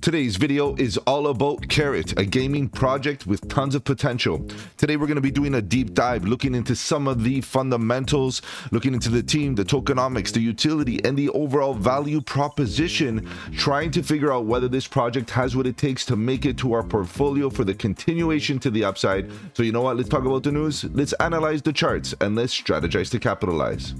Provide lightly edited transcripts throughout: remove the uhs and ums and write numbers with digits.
Today's video is all about Karrat, a gaming project with tons of potential. Today we're going to be doing a deep dive, looking into some of the fundamentals, looking into the team, the tokenomics, the utility, and the overall value proposition, trying to figure out whether this project has what it takes to make it to our portfolio for the continuation to the upside. So you know what, let's talk about the news, let's analyze the charts, and let's strategize to capitalize.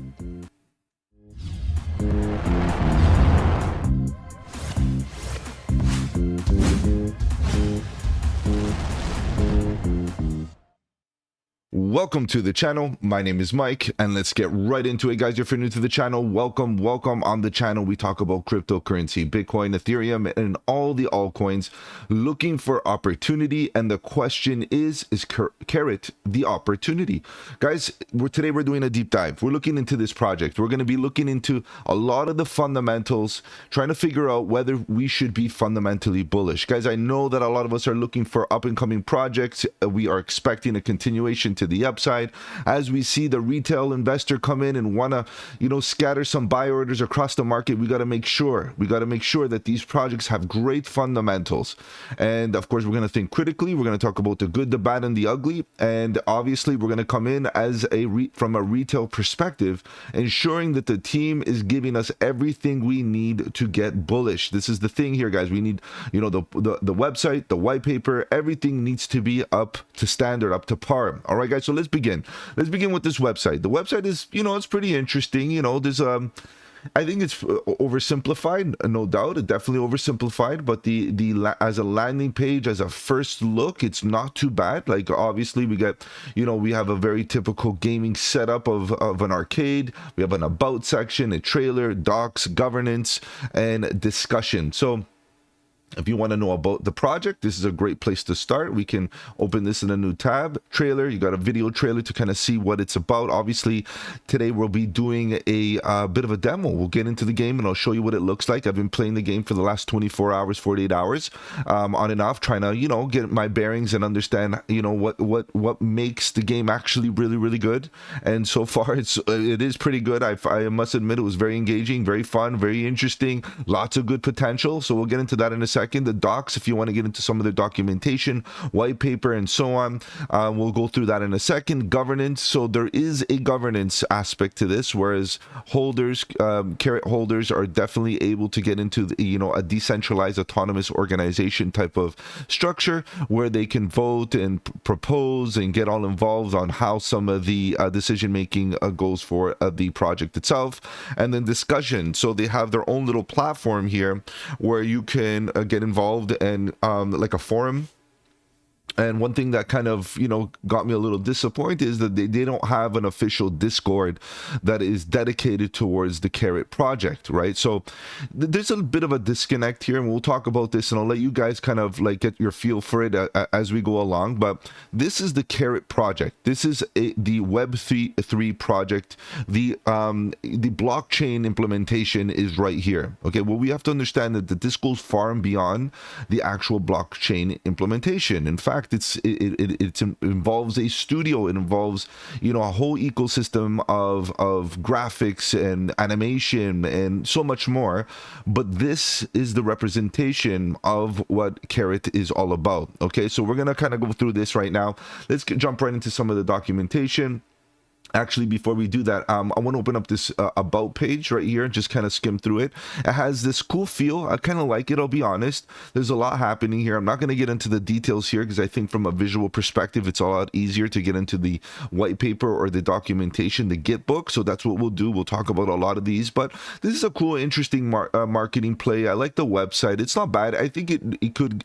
Welcome to the channel. My name is Mike, and let's get right into it, guys. If you're new to the channel, welcome. On the channel we talk about cryptocurrency, Bitcoin, Ethereum, and all the altcoins, looking for opportunity. And the question is Karrat the opportunity? Guys, today we're doing a deep dive. We're looking into this project. We're going to be looking into a lot of the fundamentals, trying to figure out whether we should be fundamentally bullish. Guys, I know that a lot of us are looking for up and coming projects. We are expecting a continuation to the upside as we see the retail investor come in and want to scatter some buy orders across the market. We got to make sure that these projects have great fundamentals, and of course we're going to think critically. We're going to talk about the good, the bad, and the ugly, and obviously we're going to come in as from a retail perspective, ensuring that the team is giving us everything we need to get bullish. This is the thing here, guys. We need the website, the white paper, everything needs to be up to standard, up to par. All right, guys, so let's begin with this website. The website is, it's pretty interesting. There's I think it's oversimplified, no doubt. It definitely oversimplified, but the as a landing page, as a first look, it's not too bad. Like, obviously we get, we have a very typical gaming setup of an arcade. We have an about section, a trailer, docs, governance, and discussion. So if you want to know about the project, this is a great place to start. We can open this in a new tab. Trailer, you got a video trailer to kind of see what it's about. Obviously, today we'll be doing a bit of a demo. We'll get into the game and I'll show you what it looks like. I've been playing the game for the last 24 hours, 48 hours, on and off, trying to, get my bearings and understand, what makes the game actually really, really good. And so far, it is pretty good. I must admit, it was very engaging, very fun, very interesting, lots of good potential. So we'll get into that in a second. The docs, if you want to get into some of the documentation, white paper, and so on, we'll go through that in a second. Governance, so there is a governance aspect to this, whereas holders, Karrat holders, are definitely able to get into a decentralized autonomous organization type of structure where they can vote and propose and get all involved on how some of the decision making goes for the project itself. And then discussion, so they have their own little platform here where you can get involved, and like a forum. And one thing that kind of, got me a little disappointed is that they don't have an official Discord that is dedicated towards the Karrat project, right? So there's a bit of a disconnect here, and we'll talk about this, and I'll let you guys kind of like get your feel for it as we go along. But this is the Karrat project. This is the Web3 project. The blockchain implementation is right here. Okay, well, we have to understand that this goes far and beyond the actual blockchain implementation. In fact, it involves a studio. It involves a whole ecosystem of graphics and animation and so much more. But this is the representation of what Karrat is all about. Okay, so we're gonna kind of go through this right now. Let's jump right into some of the documentation. Actually, before we do that, I want to open up this about page right here and just kind of skim through it. It has this cool feel. I kind of like it, I'll be honest. There's a lot happening here. I'm not going to get into the details here because I think from a visual perspective, it's a lot easier to get into the white paper or the documentation, the Git book. So that's what we'll do. We'll talk about a lot of these, but this is a cool, interesting marketing play. I like the website. It's not bad. I think it could,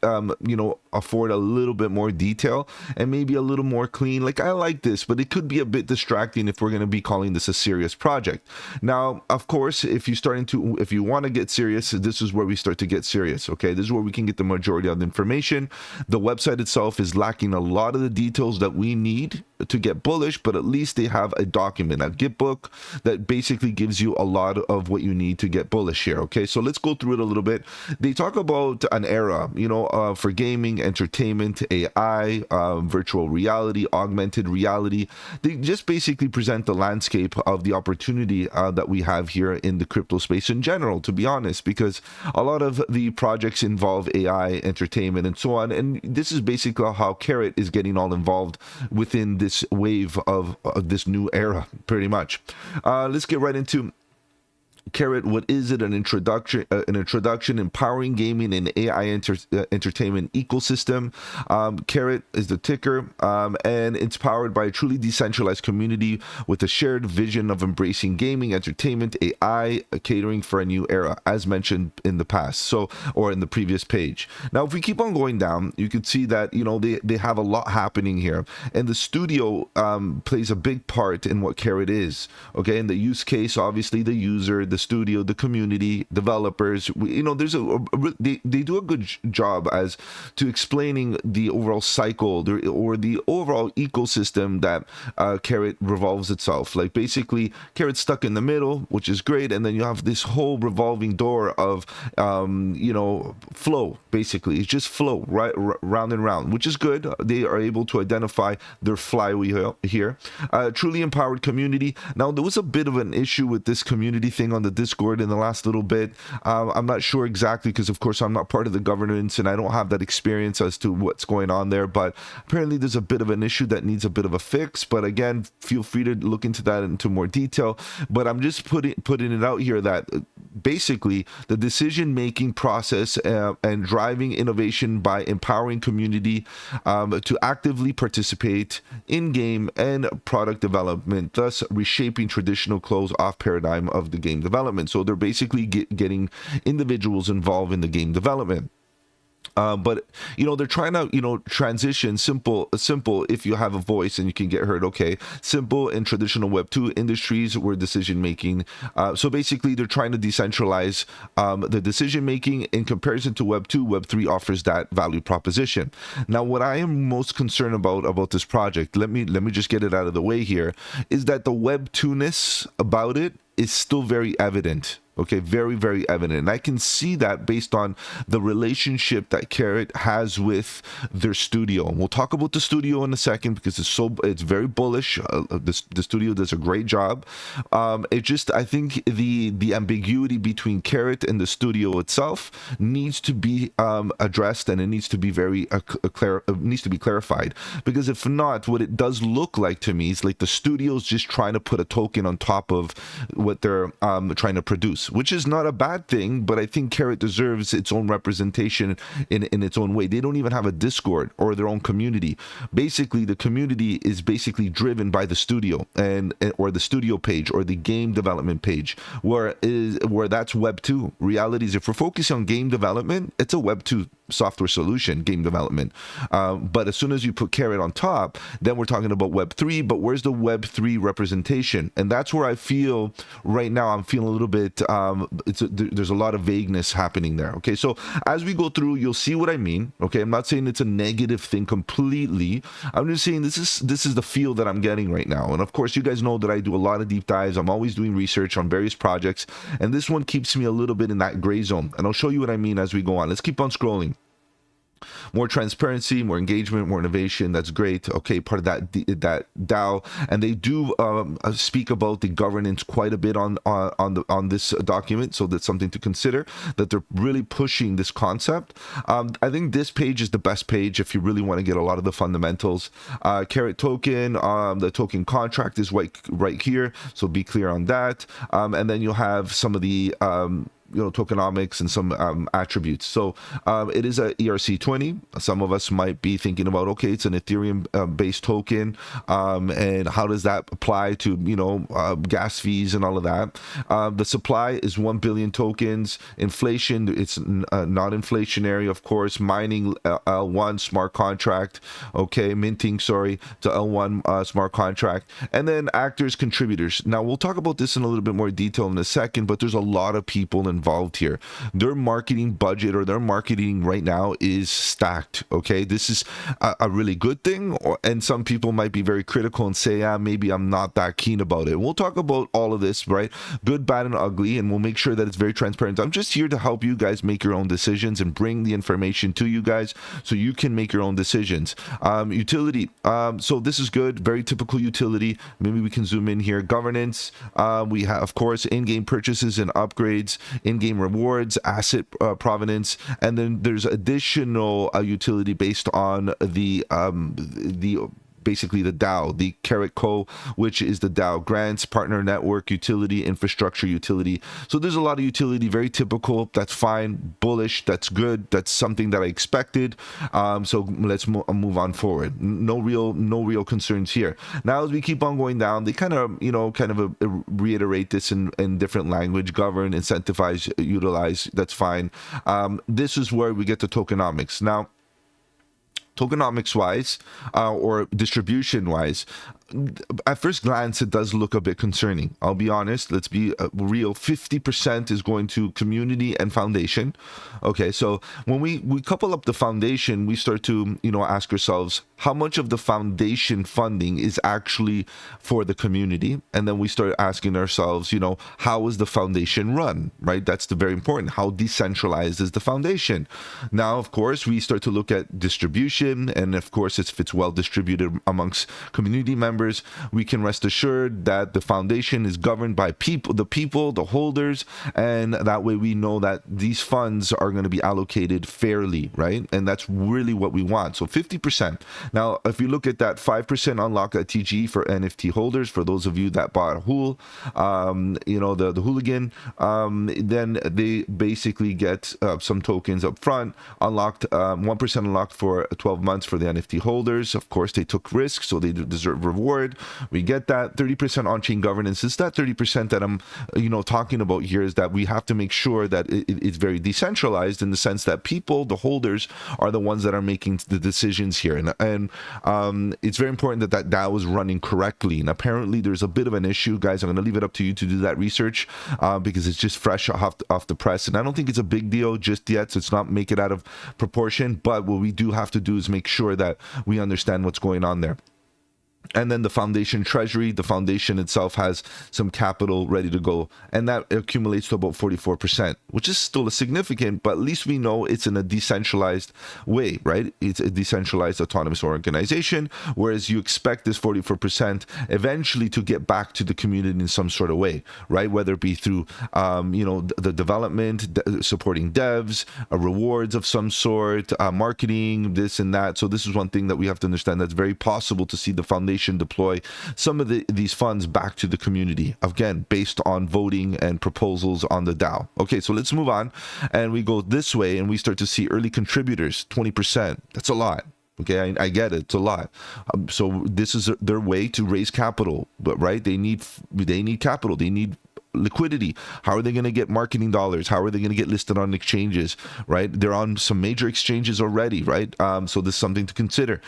afford a little bit more detail and maybe a little more clean. Like, I like this, but it could be a bit distracting if we're going to be calling this a serious project. Now, of course, if you want to get serious, this is where we start to get serious. Okay, this is where we can get the majority of the information. The website itself is lacking a lot of the details that we need to get bullish, but at least they have a document, a Git book that basically gives you a lot of what you need to get bullish here. Okay, so let's go through it a little bit. They talk about an era, for gaming, entertainment, AI, virtual reality, augmented reality. They just basically present the landscape of the opportunity that we have here in the crypto space in general, to be honest, because a lot of the projects involve AI, entertainment, and so on. And this is basically how Karrat is getting all involved within this wave of this new era, pretty much. Let's get right into Karrat. What is it? An introduction, empowering gaming and AI entertainment ecosystem. Karrat is the ticker, and it's powered by a truly decentralized community with a shared vision of embracing gaming, entertainment, AI, catering for a new era, as mentioned in the past, or in the previous page. Now, if we keep on going down, you can see that they have a lot happening here, and the studio plays a big part in what Karrat is. Okay, and the use case, obviously, the user, the studio, the community, developers. There's they do a good job as to explaining the overall cycle or the overall ecosystem that Karrat revolves itself. Like, basically, Karrat's stuck in the middle, which is great, and then you have this whole revolving door of flow. Basically, it's just flow right round and round, which is good. They are able to identify their flywheel here. Truly empowered community. Now, there was a bit of an issue with this community thing on the Discord in the last little bit. I'm not sure exactly, because of course I'm not part of the governance and I don't have that experience as to what's going on there, but apparently there's a bit of an issue that needs a bit of a fix. But again, feel free to look into that into more detail. But I'm just putting it out here that basically the decision-making process and driving innovation by empowering community to actively participate in game and product development, thus reshaping traditional close-off paradigm of the game development. So they're basically getting individuals involved in the game development. But they're trying to transition simple if you have a voice and you can get heard. Okay, simple in traditional Web 2 industries where decision making, so basically they're trying to decentralize the decision making in comparison to Web 2. Web 3 offers that value proposition. Now, what I am most concerned about this project, let me just get it out of the way here, is that the Web 2-ness about it is still very evident. Okay, very, very evident. And I can see that based on the relationship that Karrat has with their studio. And we'll talk about the studio in a second because it's very bullish. The studio does a great job. I think the ambiguity between Karrat and the studio itself needs to be addressed, and it needs to be clarified. Because if not, what it does look like to me is like the studio's just trying to put a token on top of what they're trying to produce, which is not a bad thing, but I think Karrat deserves its own representation in its own way. They don't even have a Discord or their own community. Basically, the community is basically driven by the studio or the studio page or the game development page, where that's Web 2. Reality is, if we're focusing on game development, it's a Web 2 software solution, game development. But as soon as you put Karrat on top, then we're talking about Web 3. But where's the Web 3 representation? And that's where I feel right now I'm feeling a little bit there's a lot of vagueness happening there. Okay, so as we go through, you'll see what I mean. Okay, I'm not saying it's a negative thing completely. I'm just saying this is the feel that I'm getting right now. And of course, you guys know that I do a lot of deep dives. I'm always doing research on various projects, and this one keeps me a little bit in that gray zone. And I'll show you what I mean as we go on. Let's keep on scrolling. More transparency, more engagement, more innovation. That's great. Okay, part of that DAO, and they do speak about the governance quite a bit on this document. So that's something to consider, that they're really pushing this concept. I think this page is the best page if you really want to get a lot of the fundamentals. Karrat token, the token contract is right here. So be clear on that. And then you'll have some of the tokenomics and some attributes. So it is a ERC20. Some of us might be thinking about, okay, it's an Ethereum based token, and how does that apply to gas fees and all of that. The supply is 1 billion tokens. Inflation, it's not inflationary, of course. Mining, L1 smart contract, okay, minting, sorry, to L1 smart contract. And then actors, contributors. Now we'll talk about this in a little bit more detail in a second, but there's a lot of people involved involved here. Their marketing budget or their marketing right now is stacked. Okay, this is a really good thing, and some people might be very critical and say, yeah, maybe I'm not that keen about it. We'll talk about all of this, right? Good, bad, and ugly, and we'll make sure that it's very transparent. I'm just here to help you guys make your own decisions and bring the information to you guys so you can make your own decisions. Utility. So this is good. Very typical utility. Maybe we can zoom in here. Governance. We have, of course, in-game purchases and upgrades, in-game rewards, asset provenance, and then there's additional utility based on the basically the DAO, the Karrat Co, which is the DAO grants, partner network, utility, infrastructure utility. So there's a lot of utility, very typical. That's fine, bullish, that's good. That's something that I expected. So let's move on forward. No real concerns here. Now, as we keep on going down, they kind of reiterate this in different language: govern, incentivize, utilize. That's fine. This is where we get to tokenomics. Now, tokenomics wise or distribution wise, at first glance it does look a bit concerning. I'll be honest, let's be real. 50% is going to community and foundation. Okay, so when we couple up the foundation, we start to ask ourselves, how much of the foundation funding is actually for the community? And then we start asking ourselves, how is the foundation run, right? That's the very important. How decentralized is the foundation? Now, of course, we start to look at distribution, and of course, if it's well distributed amongst community members, we can rest assured that the foundation is governed by the holders, and that way we know that these funds are going to be allocated fairly, right? And that's really what we want. So 50%. Now, if you look at that 5% unlock at TGE for NFT holders, for those of you that bought Hool, the hooligan, then they basically get some tokens up front, unlocked, 1% unlocked for 12 months for the NFT holders. Of course, they took risks, so they deserve reward. We get that. 30% on-chain governance. It's that 30% that I'm talking about here, is that we have to make sure that it's very decentralized, in the sense that the holders, are the ones that are making the decisions here, and it's very important that DAO is running correctly. And apparently there's a bit of an issue, guys. I'm going to leave it up to you to do that research, because it's just fresh off the press, and I don't think it's a big deal just yet, so it's not make it out of proportion. But what we do have to do is make sure that we understand what's going on there. And then the foundation treasury, the foundation itself has some capital ready to go, and that accumulates to about 44%, which is still a significant, but at least we know it's in a decentralized way, right? It's a decentralized autonomous organization, whereas you expect this 44% eventually to get back to the community in some sort of way, right? Whether it be through, the development, supporting devs, rewards of some sort, marketing, this and that. So this is one thing that we have to understand, that's very possible to see the foundation deploy some of these funds back to the community, again based on voting and proposals on the DAO. Okay, so let's move on, and we go this way, and we start to see early contributors, 20%. That's a lot. Okay, I get it. It's a lot. So this is their way to raise capital, but right, they need capital. They need liquidity. How are they going to get marketing dollars? How are they going to get listed on exchanges, right? They're on some major exchanges already, right? So this is something to consider.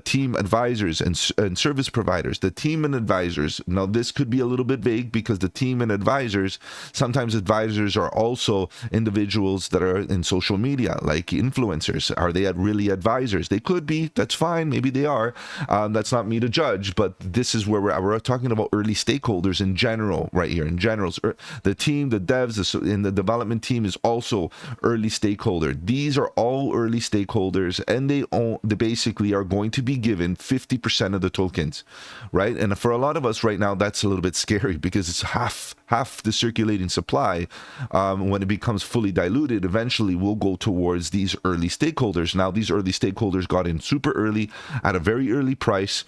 Team advisors and service providers. The team and advisors. Now, this could be a little bit vague, because the team and advisors, sometimes advisors are also individuals that are in social media, like influencers. Are they really advisors? They could be. That's fine. Maybe they are. That's not me to judge, but this is where we're talking about early stakeholders in general, right here. In general, the team, the devs, in the development team is also early stakeholder. These are all early stakeholders, and they basically are going to be given 50% of the tokens, right? And for a lot of us right now, that's a little bit scary, because it's half the circulating supply. When it becomes fully diluted, eventually will go towards these early stakeholders. Now, these early stakeholders got in super early at a very early price.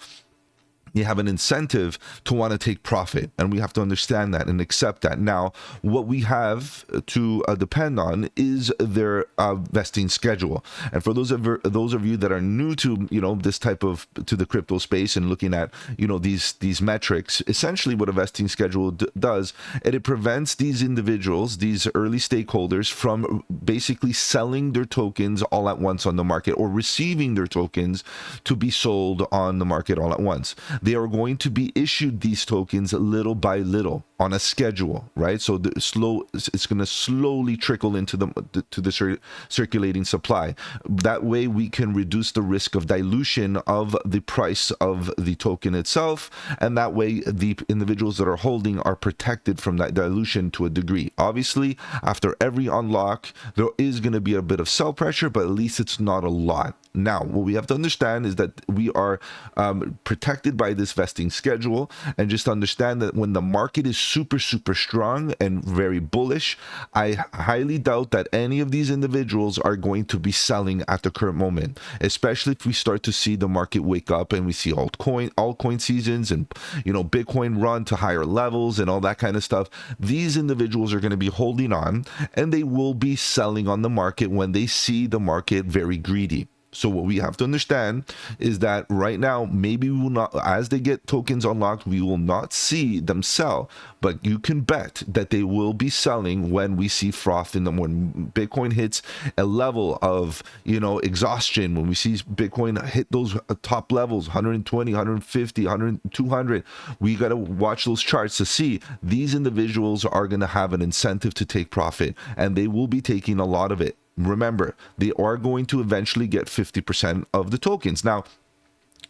You have an incentive to want to take profit, and we have to understand that and accept that. Now, what we have to depend on is their vesting schedule. And for those of you that are new to this type of to the crypto space and looking at these metrics, essentially what a vesting schedule does, it prevents these individuals, these early stakeholders, from basically selling their tokens all at once on the market, or receiving their tokens to be sold on the market all at once. they are going to be issued these tokens little by little on a schedule, right? So it's going to slowly trickle into the circulating supply. That way we can reduce the risk of dilution of the price of the token itself, and that way the individuals that are holding are protected from that dilution to a degree. Obviously, after every unlock, there is going to be a bit of sell pressure, but at least it's not a lot. Now, what we have to understand is that we are protected by this vesting schedule, and just understand that when the market is super strong and very bullish, I highly doubt that any of these individuals are going to be selling at the current moment, especially if we start to see the market wake up and we see altcoin seasons and, you know, Bitcoin run to higher levels and all that kind of stuff. These individuals are going to be holding on, and they will be selling on the market when they see the market very greedy. So what we have to understand is that right now, maybe we will not, as they get tokens unlocked, we will not see them sell, but you can bet that they will be selling when we see froth in them, when Bitcoin hits a level of, you know, exhaustion, when we see Bitcoin hit those top levels, 120, 150, 100, 200, we got to watch those charts to see these individuals are going to have an incentive to take profit, and they will be taking a lot of it. Remember, they are going to eventually get 50% of the tokens. Now,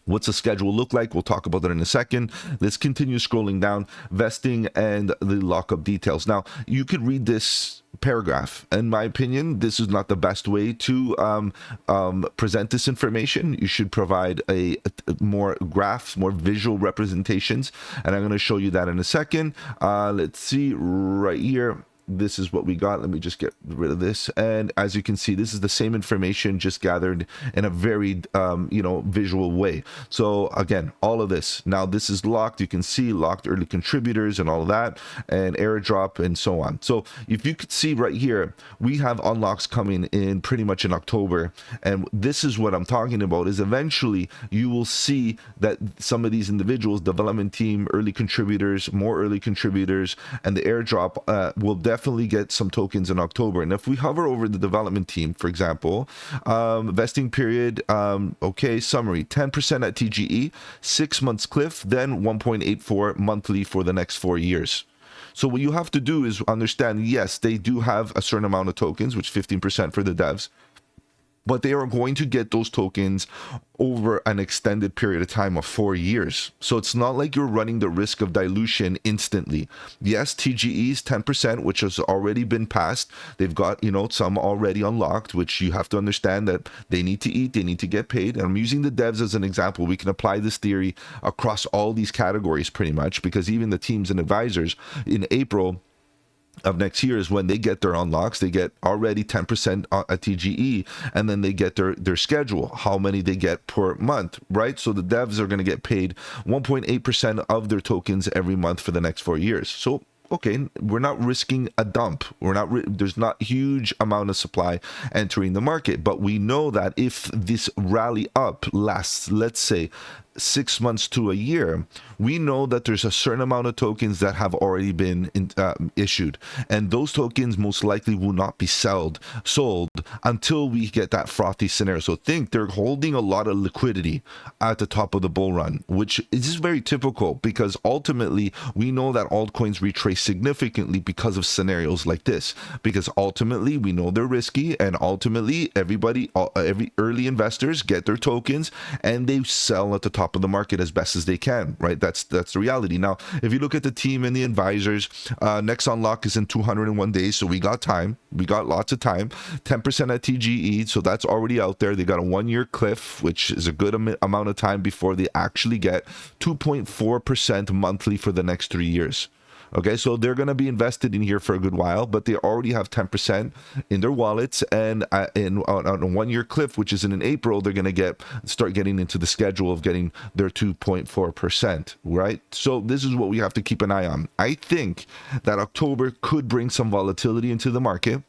what's the schedule look like? We'll talk about that in a second. Let's continue scrolling down. Vesting and the lockup details. Now, you could read this paragraph. In my opinion, this is not the best way to present this information. You should provide a more graphs, more visual representations, and I'm going to show you that in a second. Let's see right here. This is what we got. Let me just get rid of this. And as you can see, this is the same information just gathered in a very, you know, visual way. So again, all of this. Now this is locked. You can see locked early contributors and all of that, and airdrop and so on. So if you could see right here, we have unlocks coming in pretty much in October. And this is what I'm talking about, is eventually you will see that some of these individuals, development team, early contributors, more early contributors, and the airdrop will definitely get some tokens in October. And if we hover over the development team, for example, vesting period, okay, summary, 10% at TGE, 6 months cliff, then 1.84 monthly for the next 4 years. So what you have to do is understand, yes, they do have a certain amount of tokens, which 15% for the devs, but they are going to get those tokens over an extended period of time of 4 years. So it's not like you're running the risk of dilution instantly. Yes, TGE is 10%, which has already been passed. They've got, you know, some already unlocked, which you have to understand that they need to eat, they need to get paid. And I'm using the devs as an example. We can apply this theory across all these categories pretty much, because even the teams and advisors in April of next year is when they get their unlocks. They get already 10% at TGE, and then they get their schedule, how many they get per month, right? So the devs are going to get paid 1.8% of their tokens every month for the next 4 years. So okay, we're not risking a dump. There's not huge amount of supply entering the market, but we know that if this rally up lasts, let's say, 6 months to a year, we know that there's a certain amount of tokens that have already been issued, and those tokens most likely will not be sold until we get that frothy scenario. So think they're holding a lot of liquidity at the top of the bull run, which is very typical, because ultimately we know that altcoins retrace significantly because of scenarios like this, because ultimately we know they're risky, and ultimately every early investors get their tokens and they sell at the top of the market as best as they can, right? That's the reality. Now, if you look at the team and the advisors, next unlock is in 201 days, so we got time. We got lots of time. 10% at TGE, so that's already out there. They got a 1 year cliff, which is a good amount of time before they actually get 2.4% monthly for the next 3 years. Okay, so they're going to be invested in here for a good while, but they already have 10% in their wallets, and on a 1 year cliff, which is in April, they're going to start getting into the schedule of getting their 2.4%, right? So this is what we have to keep an eye on. I think that October could bring some volatility into the market.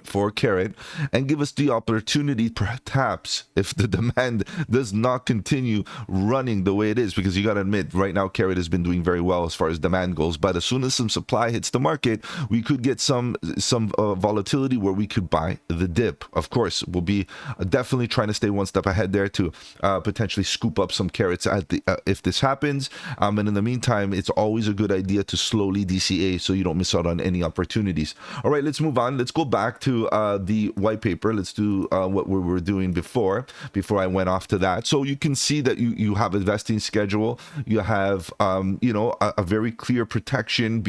for Karrat and give us the opportunity, perhaps, if the demand does not continue running the way it is, because you got to admit right now Karrat has been doing very well as far as demand goes, but as soon as some supply hits the market, we could get some volatility where we could buy the dip. Of course, we'll be definitely trying to stay one step ahead there to potentially scoop up some Karrats at the if this happens, and in the meantime, it's always a good idea to slowly DCA so you don't miss out on any opportunities. All right, let's move on. Let's go back to the white paper. Let's do what we were doing before I went off to that. So you can see that you have a vesting schedule. You have you know, a very clear protection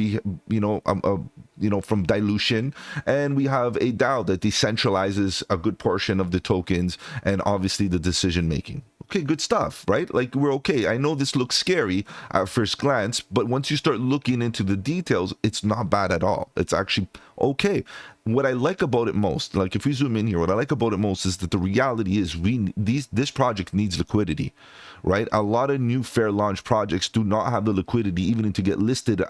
from dilution, and we have a DAO that decentralizes a good portion of the tokens and obviously the decision making. Okay, good stuff, right? Like, we're okay. I know this looks scary at first glance, but once you start looking into the details, it's not bad at all. It's actually okay. What I like about it most, like if we zoom in here, what I like about it most is that the reality is this project needs liquidity, right? A lot of new fair launch projects do not have the liquidity even to get listed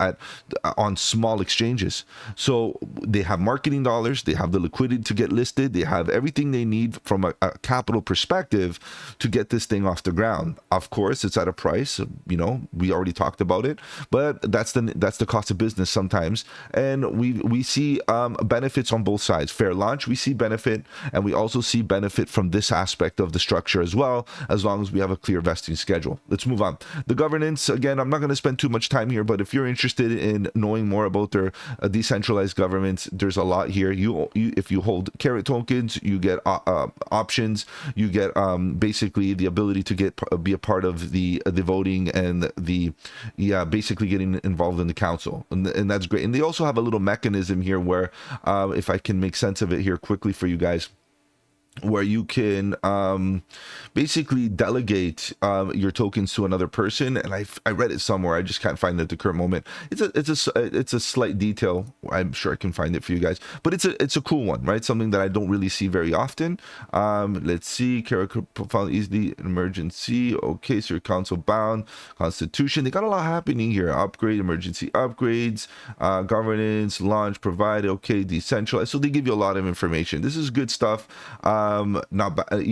on small exchanges. So they have marketing dollars, they have the liquidity to get listed, they have everything they need from a capital perspective to get this thing off the ground. Of course, it's at a price, you know, we already talked about it, but that's the cost of business sometimes. And we see benefits on both sides. Fair launch, we see benefit, and we also see benefit from this aspect of the structure as well, as long as we have a clear vesting schedule. Let's move on. The governance, again, I'm not going to spend too much time here, but if you're interested in knowing more about their decentralized governments, there's a lot here. If you hold Karrat tokens, you get options, you get basically the ability to be a part of the voting and basically getting involved in the council, and that's great. And they also have a little mechanism here where if I can make sense of it here quickly for you guys, where you can basically delegate your tokens to another person, and I read it somewhere, I just can't find it at the current moment. It's a slight detail. I'm sure I can find it for you guys, but it's a cool one, right? Something that I don't really see very often. Let's see, Karrat profile easily emergency. Okay, so your council bound constitution. They got a lot happening here. Upgrade, emergency upgrades, governance, launch, provide. Okay, decentralized. So they give you a lot of information. This is good stuff. You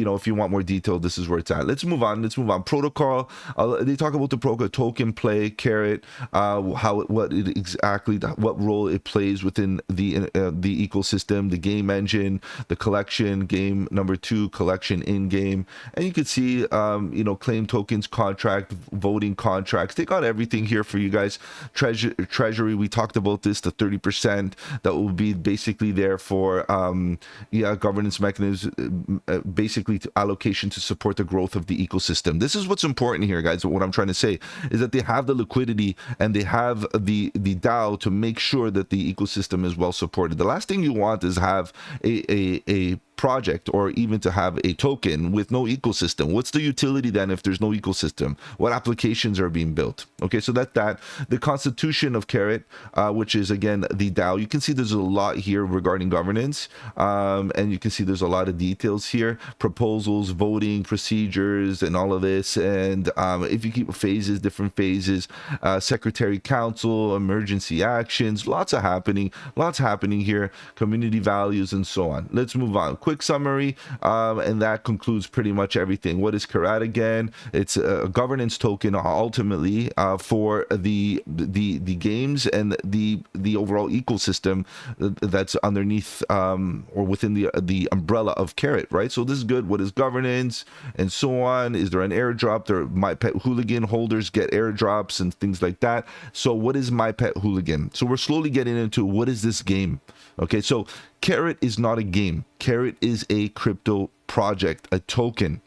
know, if you want more detail, this is where it's at. Let's move on. Protocol. They talk about the protocol token play, Karrat, what role it plays within the ecosystem, the game engine, the collection, game number 2, collection in game, and you can see you know, claim tokens, contract, voting contracts. They got everything here for you guys. Treasury, we talked about this, the 30% that will be basically there for governance mechanisms, basically allocation to support the growth of the ecosystem. This is what's important here, guys. What I'm trying to say is that they have the liquidity and they have the DAO to make sure that the ecosystem is well supported. The last thing you want is have a project, or even to have a token with no ecosystem. What's the utility then if there's no ecosystem? What applications are being built? Okay, so that the constitution of Karrat, which is again the DAO. You can see there's a lot here regarding governance, and you can see there's a lot of details here, proposals, voting procedures, and all of this. And if you keep phases, different phases, secretary council, emergency actions, lots happening here, community values, and so on. Let's move on. Quick summary, and that concludes pretty much everything. What is Karrat again? It's a governance token ultimately for the games and the overall ecosystem that's underneath or within the umbrella of Karrat, right? So this is good. What is governance and so on? Is there an airdrop? There, My Pet Hooligan holders get airdrops and things like that. So what is My Pet Hooligan? So we're slowly getting into what is this game? Okay, so Karrat is not a game. Karrat is a crypto project, a token.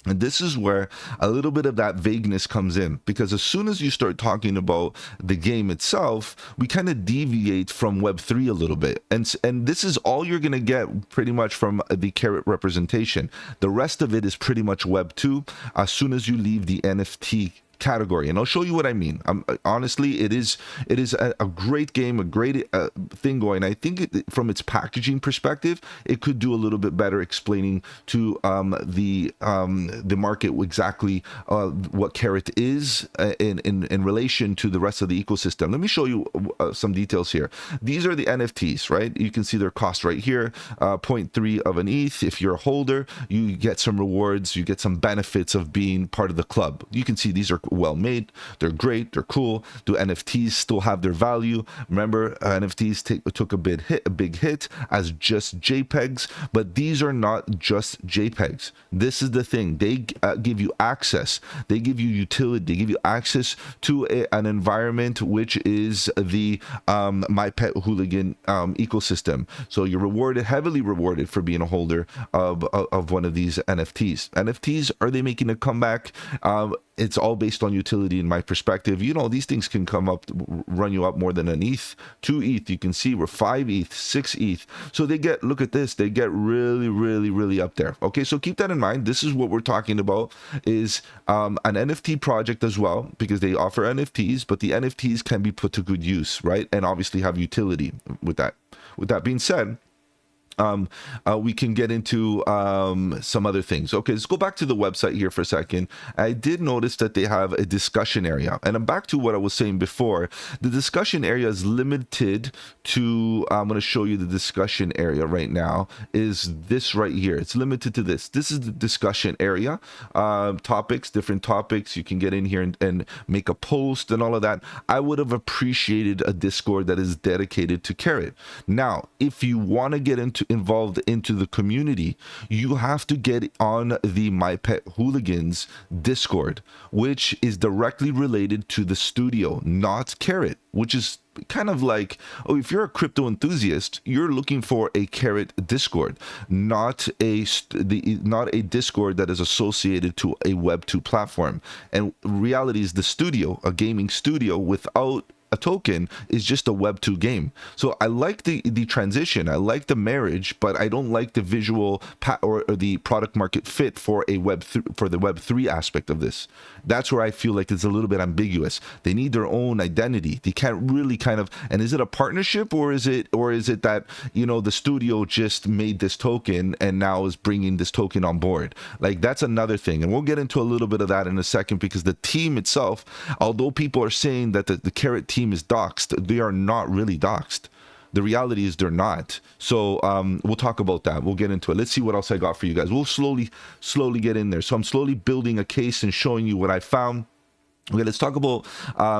And this is where a little bit of that vagueness comes in, because as soon as you start talking about the game itself, we kind of deviate from Web3 a little bit. And this is all you're going to get pretty much from the Karrat representation. The rest of it is pretty much Web2 as soon as you leave the NFT category, and I'll show you what I mean. Honestly, it is a great game, a great thing going. I think from its packaging perspective, it could do a little bit better explaining to the market exactly what Karrat is in relation to the rest of the ecosystem. Let me show you some details here. These are the NFTs, right? You can see their cost right here, 0.3 of an ETH. If you're a holder, you get some rewards, you get some benefits of being part of the club. You can see these are well made, they're great, they're cool. Do NFTs still have their value? Remember, NFTs took a big hit as just JPEGs, but these are not just JPEGs. This is the thing. They give you access, they give you utility, they give you access to an environment which is the My Pet Hooligan ecosystem. So you're rewarded, heavily rewarded, for being a holder of one of these NFTs. NFTs, are they making a comeback? It's all based on utility in my perspective. You know, these things can run you up more than an ETH, 2 ETH. You can see we're 5 ETH, 6 ETH. So they get, look at this, they get really, really, really up there. Okay, so keep that in mind. This is what we're talking about, is an NFT project as well, because they offer NFTs, but the NFTs can be put to good use, right? And obviously have utility with that. With that being said, we can get into some other things. Okay, let's go back to the website here for a second. I did notice that they have a discussion area, and I'm back to what I was saying before. The discussion area is limited to, I'm going to show you the discussion area right now, is this right here. It's limited to this. This is the discussion area. Topics, different topics. You can get in here and make a post and all of that. I would have appreciated a Discord that is dedicated to Karrat. Now, if you want to get involved into the community, you have to get on the My Pet Hooligans Discord, which is directly related to the studio, not Karrat, which is kind of like, oh, if you're a crypto enthusiast, you're looking for a Karrat Discord, not a Discord that is associated to a Web2 platform. And reality is, the studio, a gaming studio without a token, is just a Web2 game. So I like the transition, I like the marriage, but I don't like the visual or the product market fit for a for the Web3 aspect of this. That's where I feel like it's a little bit ambiguous. They need their own identity. They can't really kind of, and is it a partnership, or is it that, you know, the studio just made this token and now is bringing this token on board? Like, that's another thing, and we'll get into a little bit of that in a second, because the team itself, although people are saying that the Karrat team is doxed, they are not really doxed. The reality is they're not. So we'll talk about that. We'll get into it. Let's see what else I got for you guys. We'll slowly get in there. So I'm slowly building a case and showing you what I found. Okay, let's talk about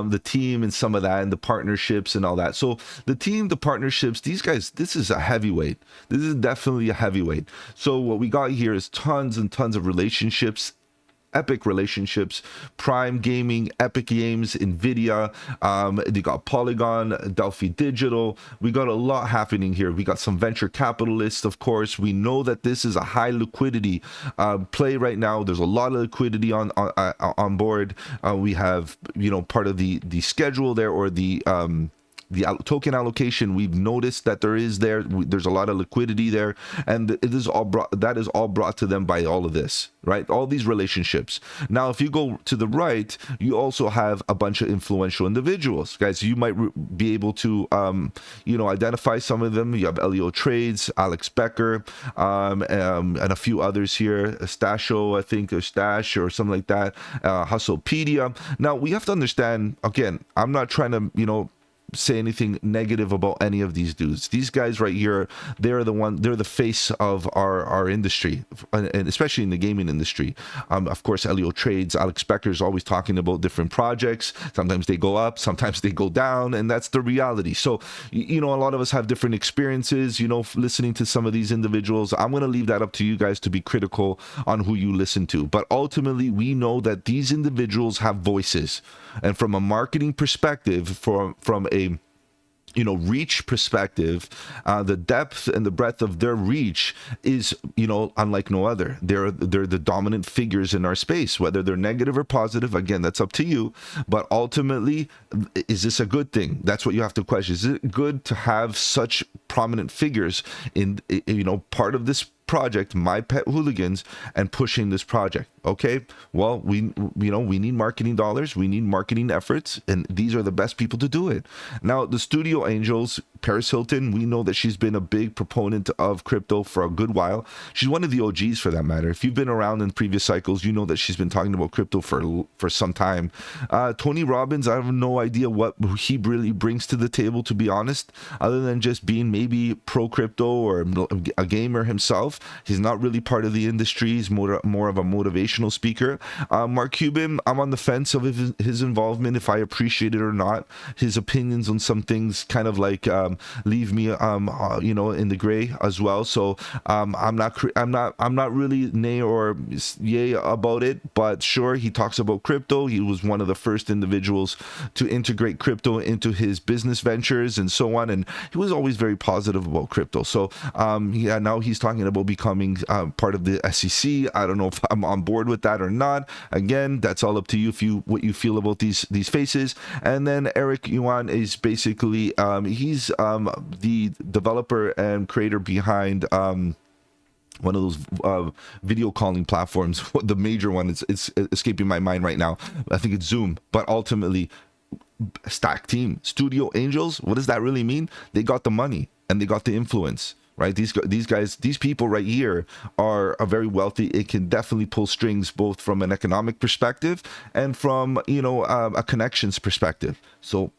the team and some of that, and the partnerships and all that. So the team, the partnerships, these guys, this is a heavyweight. This is definitely a heavyweight. So what we got here is tons and tons of relationships, epic relationships. Prime Gaming, Epic Games, Nvidia, they got Polygon, Delphi Digital. We got a lot happening here. We got some venture capitalists, of course. We know that this is a high liquidity play right now. There's a lot of liquidity on board. We have, you know, part of the schedule there, or the token allocation. We've noticed that there's a lot of liquidity there, and it is all brought to them by all of this, right? All these relationships. Now, if you go to the right, you also have a bunch of influential individuals, guys. You might be able to you know, identify some of them. You have Elio Trades, Alex Becker, and a few others here, Stasho, I think, or Stash or something like that, Hustlepedia. Now, we have to understand, again, I'm not trying to, you know, say anything negative about any of these dudes. These guys right here, they're the face of our industry, and especially in the gaming industry. Of course, Elio Trades, Alex Becker is always talking about different projects. Sometimes they go up, sometimes they go down, and that's the reality. So, you know, a lot of us have different experiences, you know, listening to some of these individuals. I'm going to leave that up to you guys to be critical on who you listen to. But ultimately, we know that these individuals have voices. And from a marketing perspective, from a, you know, reach perspective, the depth and the breadth of their reach is, you know, unlike no other. They're the dominant figures in our space, whether they're negative or positive. Again, that's up to you. But ultimately, is this a good thing? That's what you have to question. Is it good to have such prominent figures in, you know, part of this project, My Pet Hooligans, and pushing this project. Okay, well, we need marketing dollars, we need marketing efforts, and these are the best people to do it. Now, the studio angels, Paris Hilton, we know that she's been a big proponent of crypto for a good while. She's one of the OGs for that matter. If you've been around in previous cycles, you know that she's been talking about crypto for some time. Tony Robbins, I have no idea what he really brings to the table, to be honest, other than just being maybe pro crypto or a gamer himself. He's not really part of the industry. He's more of a motivational speaker. Mark Cuban, I'm on the fence of his involvement, if I appreciate it or not. His opinions on some things kind of like leave me in the gray as well. So I'm not really nay or yay about it, but sure, he talks about crypto. He was one of the first individuals to integrate crypto into his business ventures and so on, and he was always very positive about crypto. So now he's talking about becoming part of the SEC. I don't know if I'm on board with that or not. Again, that's all up to you, what you feel about these faces. And then Eric Yuan is basically he's the developer and creator behind one of those video calling platforms. The major one, it's escaping my mind right now. I think it's Zoom, but ultimately Stack Team, Studio Angels. What does that really mean? They got the money and they got the influence, right? These guys, these people right here are very wealthy. It can definitely pull strings, both from an economic perspective and from a connections perspective. So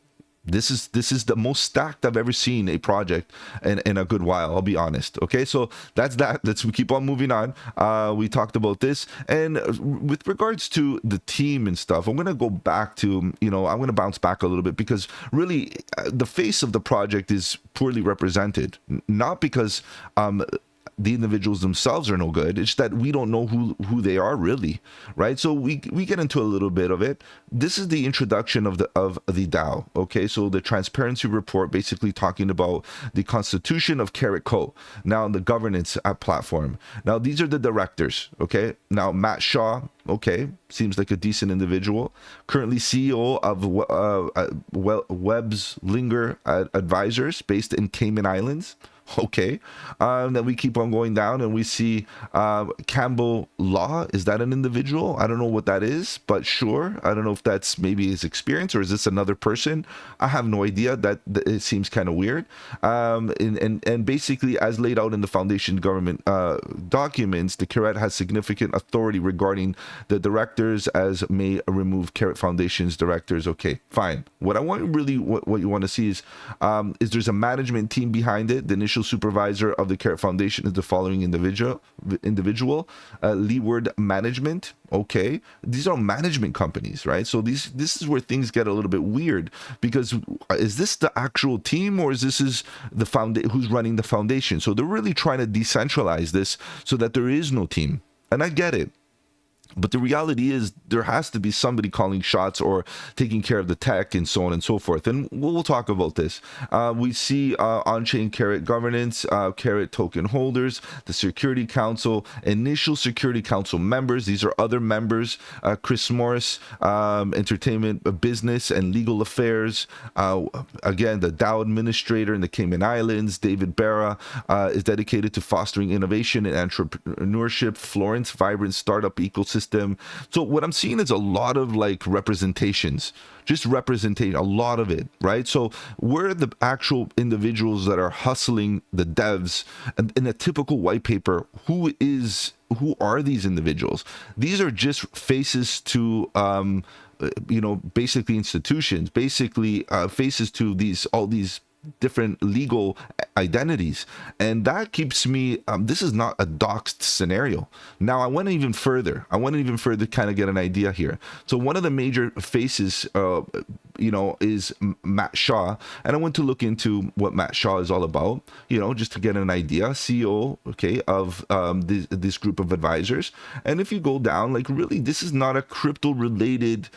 this is the most stacked I've ever seen a project in a good while, I'll be honest. Okay, so that's that. Let's keep on moving on. We talked about this, and with regards to the team and stuff, I'm going to go back to, I'm going to bounce back a little bit, because really the face of the project is poorly represented, not because the individuals themselves are no good. It's that we don't know who they are really, right? So we get into a little bit of it. This is the introduction of the DAO. Okay, so the transparency report, basically talking about the constitution of Karrat Co. Now the governance platform. Now these are the directors. Okay, now Matt Shaw. Okay, seems like a decent individual. Currently CEO of Webb's Linger Advisors, based in Cayman Islands. Okay, then we keep on going down and we see Campbell Law. Is that an individual? I don't know what that is, but sure. I don't know if that's maybe his experience, or is this another person? I have no idea. That it seems kind of weird. And basically, as laid out in the foundation government documents, the Karrat has significant authority regarding the directors, as may remove Karrat Foundation's directors. Okay, fine. What I want really, what you want to see is there's a management team behind it. The initial supervisor of the Karrat Foundation is the following individual, Leeward Management. Okay, these are management companies, right? So this is where things get a little bit weird, because is this the actual team, or is the who's running the foundation? So they're really trying to decentralize this so that there is no team, and I get it. But the reality is there has to be somebody calling shots or taking care of the tech and so on and so forth. And we'll talk about this. We see on-chain Karrat governance, Karrat token holders, the Security Council, initial Security Council members. These are other members. Chris Morris, entertainment, business, and legal affairs. Again, the DAO administrator in the Cayman Islands. David Barra is dedicated to fostering innovation and entrepreneurship. Florence, vibrant startup ecosystem. So what I'm seeing is a lot of like representations, just representation, a lot of it, right? So we're the actual individuals that are hustling the devs, and in a typical white paper, who are these individuals? These are just faces to basically institutions, basically faces to all these different legal identities, and that keeps me this is not a doxed scenario. Now I want to even further kind of get an idea here. So one of the major faces is Matt Shaw, and I went to look into what Matt Shaw is all about, just to get an idea. CEO, okay, of this group of advisors. And if you go down, like, really, this is not a crypto related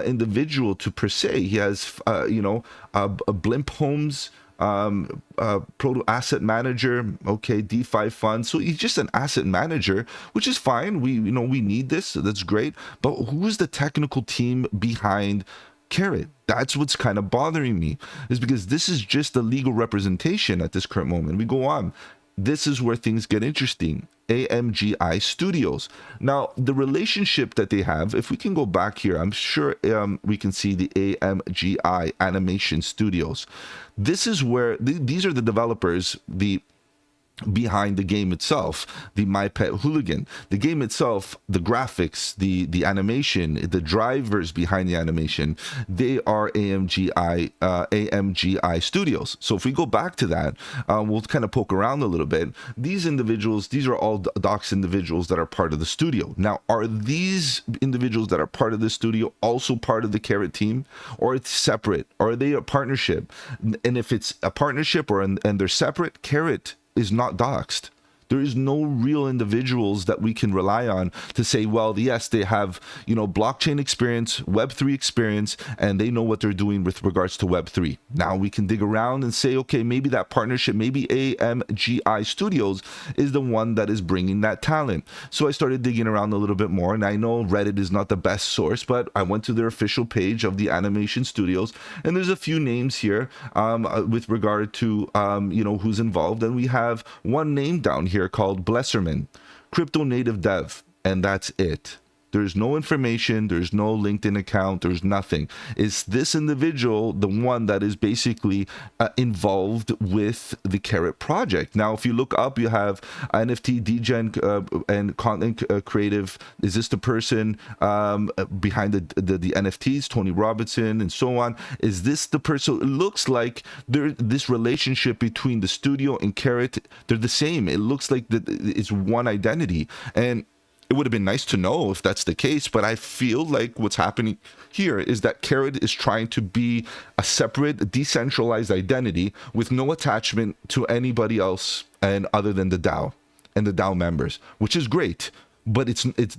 individual to per se. He has a Blimp Homes, proto asset manager, okay, DeFi fund. So he's just an asset manager, which is fine. We need this, so that's great. But who's the technical team behind Karrat? That's what's kind of bothering me, is because this is just the legal representation at this current moment. We go on. this is where things get interesting. AMGI Studios. Now, the relationship that they have, if we can go back here, I'm sure we can see the AMGI Animation Studios. This is where these are the developers, behind the game itself, the My Pet Hooligan. The game itself, the graphics, the animation, the drivers behind the animation, they are AMGI Studios. So if we go back to that, we'll kind of poke around a little bit. These individuals, these are all docs individuals that are part of the studio. Now, are these individuals that are part of the studio also part of the Karrat team, or it's separate? Or are they a partnership? And if it's a partnership and they're separate, Karrat is not doxed. There is no real individuals that we can rely on to say, well, yes, they have, blockchain experience, Web3 experience, and they know what they're doing with regards to Web3. Now we can dig around and say, okay, maybe that partnership, maybe AMGI Studios is the one that is bringing that talent. So I started digging around a little bit more, and I know Reddit is not the best source, but I went to their official page of the animation studios, and there's a few names here with regard to, who's involved. And we have one name down here called Blesserman, crypto native dev, and that's it. There's no information, there's no LinkedIn account, there's nothing. Is this individual the one that is basically involved with the Karrat project? Now, if you look up, you have NFT, DGen, and content creative. Is this the person behind the NFTs, Tony Robinson, and so on? Is this the person? It looks like this relationship between the studio and Karrat, they're the same. It looks like it's one identity. And it would have been nice to know if that's the case, but I feel like what's happening here is that Karrat is trying to be a separate, decentralized identity with no attachment to anybody else and other than the DAO and the DAO members, which is great. But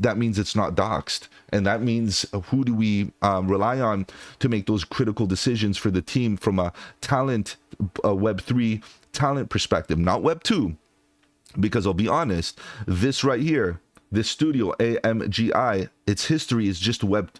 that means it's not doxed, and that means who do we rely on to make those critical decisions for the team from a talent, Web3 talent perspective, not Web2, because I'll be honest, this right here, this studio AMGI, its history is just Web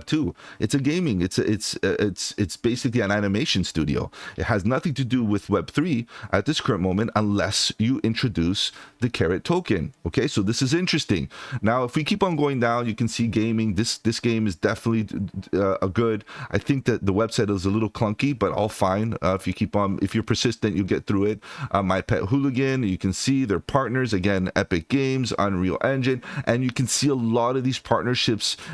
2. It's a gaming. It's basically an animation studio. It has nothing to do with Web 3 at this current moment unless you introduce the Karrat token. Okay, so this is interesting. Now, if we keep on going down, you can see gaming. This game is definitely a good. I think that the website is a little clunky, but all fine. If you're persistent, you get through it. My Pet Hooligan, you can see their partners again: Epic Games, Unreal Engine, and you can see a lot of these partnerships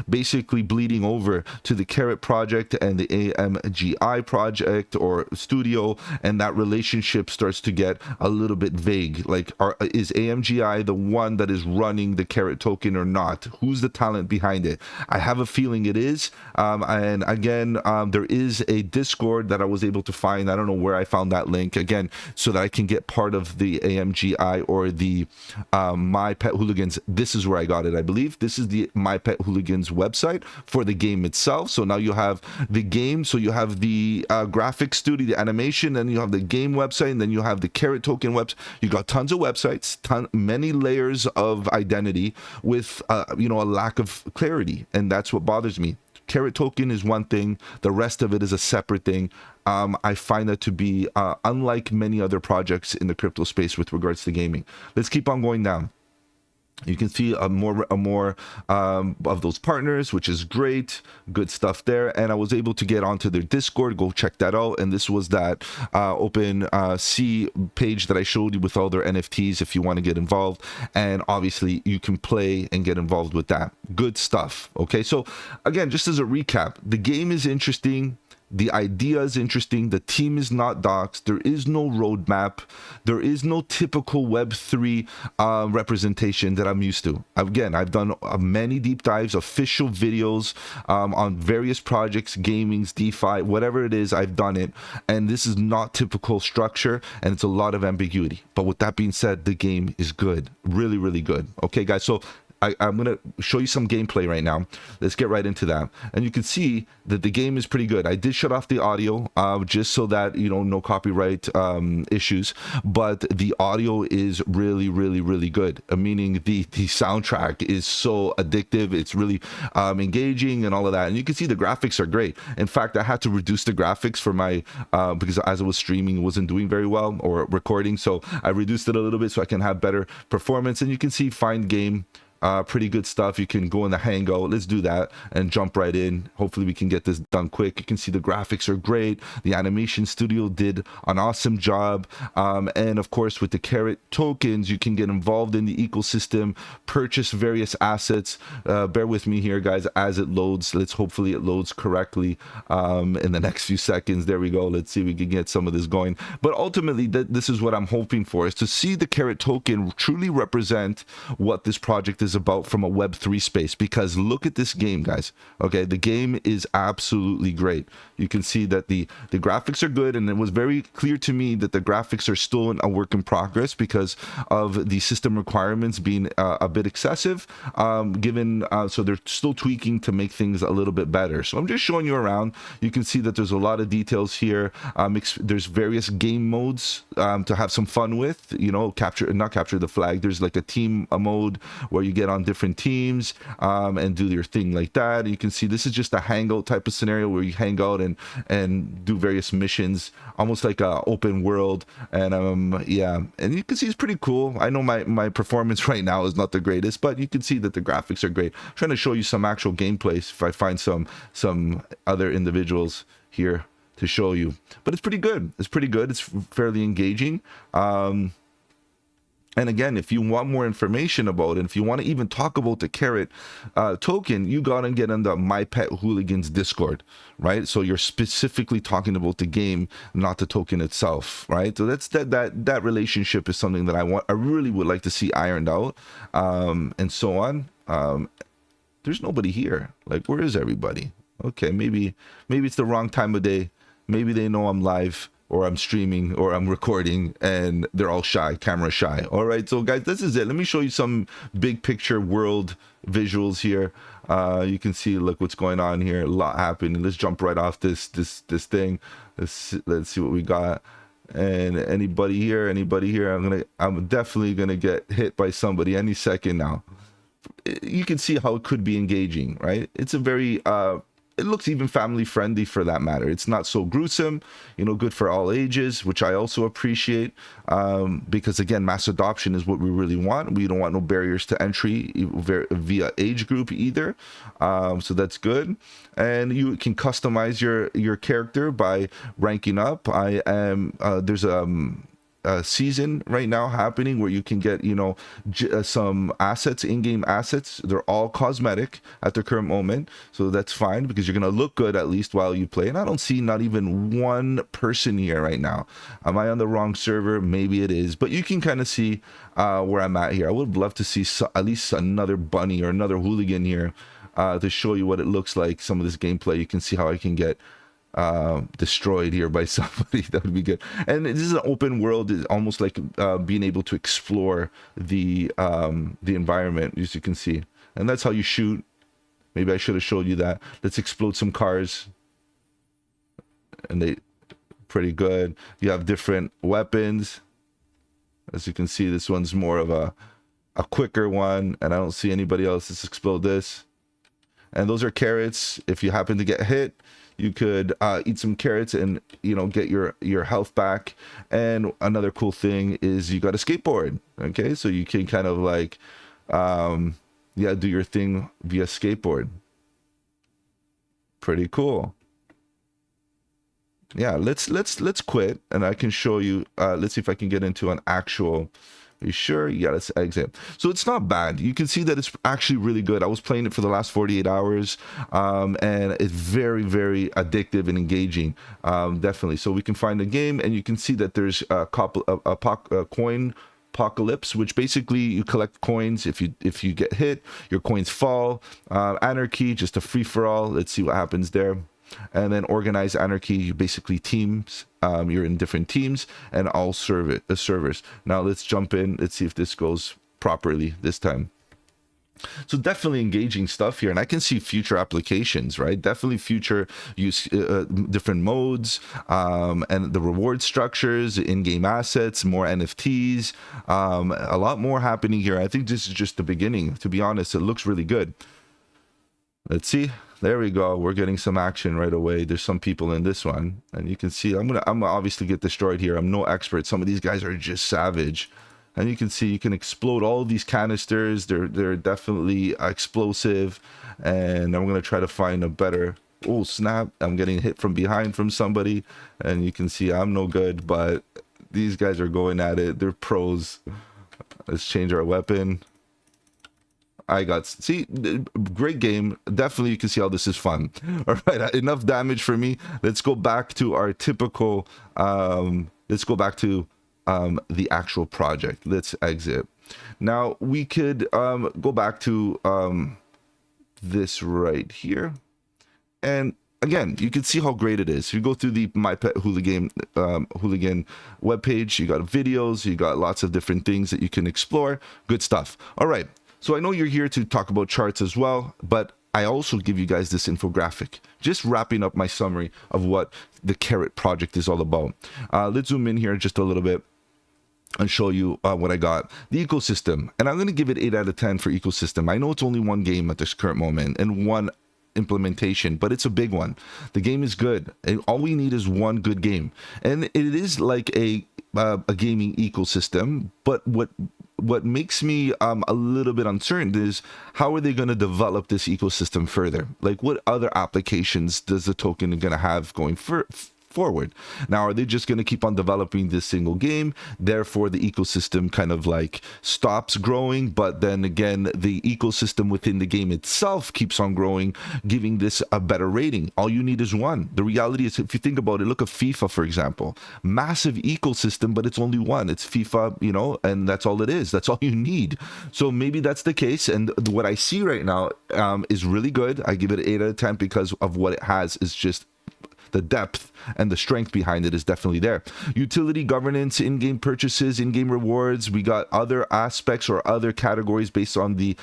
basically bleeding over to the Karrat project and the AMGI project or studio, and that relationship starts to get a little bit vague. Like, is AMGI the one that is running the Karrat token or not? Who's the talent behind it? I have a feeling it is. And again, there is a Discord that I was able to find. I don't know where I found that link again, so that I can get part of the AMGI or the My Pet Hooligans. This is where I got it. I believe this is the My Pet Hooligans website for the game itself. So now you have the game, so you have the graphic studio, the animation, and you have the game website, and then you have the Karrat token website. You got tons of websites, many layers of identity with a lack of clarity, and that's what bothers me. Karrat token is one thing, the rest of it is a separate thing. I find that to be unlike many other projects in the crypto space with regards to gaming. Let's keep on going down. You can see more of those partners, which is great. Good stuff there. And I was able to get onto their Discord. Go check that out. And this was that open sea page that I showed you with all their NFTs if you want to get involved. And obviously you can play and get involved with that. Good stuff. Okay, so again, just as a recap, the game is interesting. The idea is interesting. The team is not doxed. There is no roadmap. There is no typical Web3 representation that I'm used to. Again, I've done many deep dives, official videos on various projects, gamings, DeFi, whatever it is, I've done it. And this is not typical structure, and it's a lot of ambiguity. But with that being said, the game is good. Really, really good. Okay, guys, so I'm gonna show you some gameplay right now. Let's get right into that, and you can see that the game is pretty good. I did shut off the audio just so that no copyright issues, but the audio is really, really, really good. Meaning the soundtrack is so addictive. It's really engaging and all of that, and you can see the graphics are great. In fact, I had to reduce the graphics for my because as I was streaming, it wasn't doing very well, or recording, so I reduced it a little bit so I can have better performance. And you can see find game, pretty good stuff. You can go in the hangout. Let's do that and jump right in. Hopefully we can get this done quick. You can see the graphics are great. The animation studio did an awesome job, and of course with the Karrat tokens you can get involved in the ecosystem, purchase various assets. Bear with me here, guys, as it loads. Hopefully it loads correctly in the next few seconds. There we go. Let's see if we can get some of this going. But ultimately this is what I'm hoping for, is to see the Karrat token truly represent what this project is about from a Web3 space. Because look at this game, guys. Okay, the game is absolutely great. You can see that the graphics are good, and it was very clear to me that the graphics are still a work in progress because of the system requirements being a bit excessive, given so they're still tweaking to make things a little bit better. So I'm just showing you around. You can see that there's a lot of details here. There's various game modes to have some fun with, not capture the flag. There's like a team mode where you get on different teams and do your thing like that. And you can see this is just a hangout type of scenario where you hang out and do various missions, almost like a open world. And yeah, and you can see it's pretty cool. I know my performance right now is not the greatest, but you can see that the graphics are great. I'm trying to show you some actual gameplay if I find some other individuals here to show you, but it's pretty good. It's fairly engaging. And again, if you want more information about it, if you want to even talk about the Karrat token, you got to get in the My Pet Hooligans Discord, right? So you're specifically talking about the game, not the token itself, right? So that's that relationship is something that I really would like to see ironed out, and so on. There's nobody here. Like, where is everybody? Okay, maybe it's the wrong time of day. Maybe they know I'm live, or I'm streaming, or I'm recording, and they're all shy, camera shy. All right, so guys, this is it. Let me show you some big picture world visuals here. You can see, look what's going on here. A lot happening. Let's jump right off this thing. Let's see what we got. And anybody here? I'm definitely gonna get hit by somebody any second now. You can see how it could be engaging, right? It's a very it looks even family friendly for that matter. It's not so gruesome, good for all ages, which I also appreciate, because again, mass adoption is what we really want. We don't want no barriers to entry via age group either. So that's good. And you can customize your character by ranking up. There's a season right now happening where you can get some assets, in-game assets. They're all cosmetic at the current moment, so that's fine because you're gonna look good at least while you play. And I don't see not even one person here right now. Am I on the wrong server? Maybe it is, but you can kind of see where I'm at here. I would love to see at least another bunny or another hooligan here to show you what it looks like. Some of this gameplay, you can see how I can get destroyed here by somebody. That would be good. And this is an open world. It's almost like being able to explore the environment, as you can see. And that's how you shoot. Maybe I should have showed you that. Let's explode some cars. And they pretty good. You have different weapons. As you can see, this one's more of a quicker one, and I don't see anybody else. Let's explode this. And those are carrots. If you happen to get hit, you could eat some carrots and get your health back. And another cool thing is you got a skateboard. Okay, so you can kind of like do your thing via skateboard. Pretty cool. Yeah, let's quit, and I can show you. Let's see if I can get into an actual. Are you sure? Yeah, let's exit. So it's not bad. You can see that it's actually really good. I was playing it for the last 48 hours, and it's very, very addictive and engaging, definitely. So we can find a game, and you can see that there's a coin apocalypse, which basically you collect coins. If you get hit, your coins fall. Anarchy, just a free-for-all. Let's see what happens there. And then organized anarchy, you basically teams. You're in different teams and all servers. Now let's jump in. Let's see if this goes properly this time. So definitely engaging stuff here, and I can see future applications, right? Definitely future use, different modes, and the reward structures, in-game assets, more NFTs, a lot more happening here. I think this is just the beginning. To be honest, it looks really good. Let's see. There we go. We're getting some action right away. There's some people in this one, and you can see I'm obviously get destroyed here. I'm no expert. Some of these guys are just savage. And you can see you can explode all these canisters. They're definitely explosive. And I'm gonna try to find a better. Oh snap! I'm getting hit from behind from somebody, and you can see I'm no good. But these guys are going at it. They're pros. Let's change our weapon. I got, see, great game. Definitely you can see how this is fun. All right, enough damage for me. Let's go back to our typical let's go back to the actual project. Let's exit. Now we could go back to this right here, and again, you can see how great it is. You go through the My Pet Hooligan webpage. You got videos. You got lots of different things that you can explore. Good stuff. All right. So I know you're here to talk about charts as well, but I also give you guys this infographic, just wrapping up my summary of what the Karrat project is all about. Let's zoom in here just a little bit and show you what I got. The ecosystem, and I'm going to give it 8 out of 10 for ecosystem. I know it's only one game at this current moment and one implementation, but it's a big one. The game is good, and all we need is one good game. And it is like a gaming ecosystem, but what makes me a little bit uncertain is how are they going to develop this ecosystem further? Like, what other applications does the token going to have going forward? Now, are they just going to keep on developing this single game, therefore the ecosystem kind of like stops growing, but then again the ecosystem within the game itself keeps on growing, giving this a better rating? All you need is one. The reality is, if you think about it, look at FIFA, for example. Massive ecosystem, but it's only one. It's FIFA, you know, and that's all it is. That's all you need. So maybe that's the case, and what I see right now is really good. I give it an 8 out of 10 because of what it has. Is just the depth and the strength behind it is definitely there. Utility, governance, in-game purchases, in-game rewards. We got other aspects or other categories based on the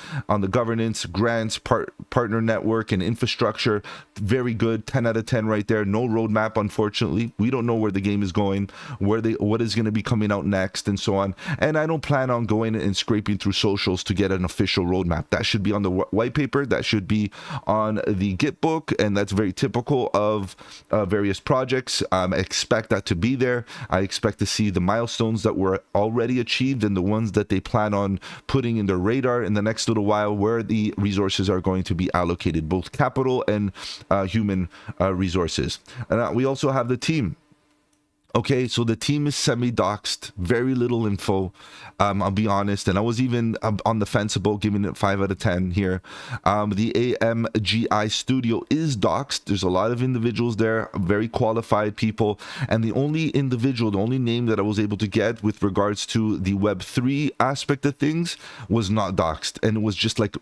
governance, grants, partner network, and infrastructure. Very good. 10 out of 10 right there. No roadmap, unfortunately. We don't know where the game is going, what is going to be coming out next, and so on. And I don't plan on going and scraping through socials to get an official roadmap. That should be on the white paper. That should be on the Git book, and that's very typical of various projects. Expect that to be there. I expect to see the milestones that were already achieved and the ones that they plan on putting in their radar in the next little while, where the resources are going to be allocated, both capital and human resources. And we also have the team. Okay, so the team is semi-doxed, very little info. I'll be honest, and I was even on the fence about giving it 5 out of 10 here. The AMGI studio is doxed. There's a lot of individuals there, very qualified people, and the only name that I was able to get with regards to the Web3 aspect of things was not doxed, and it was just like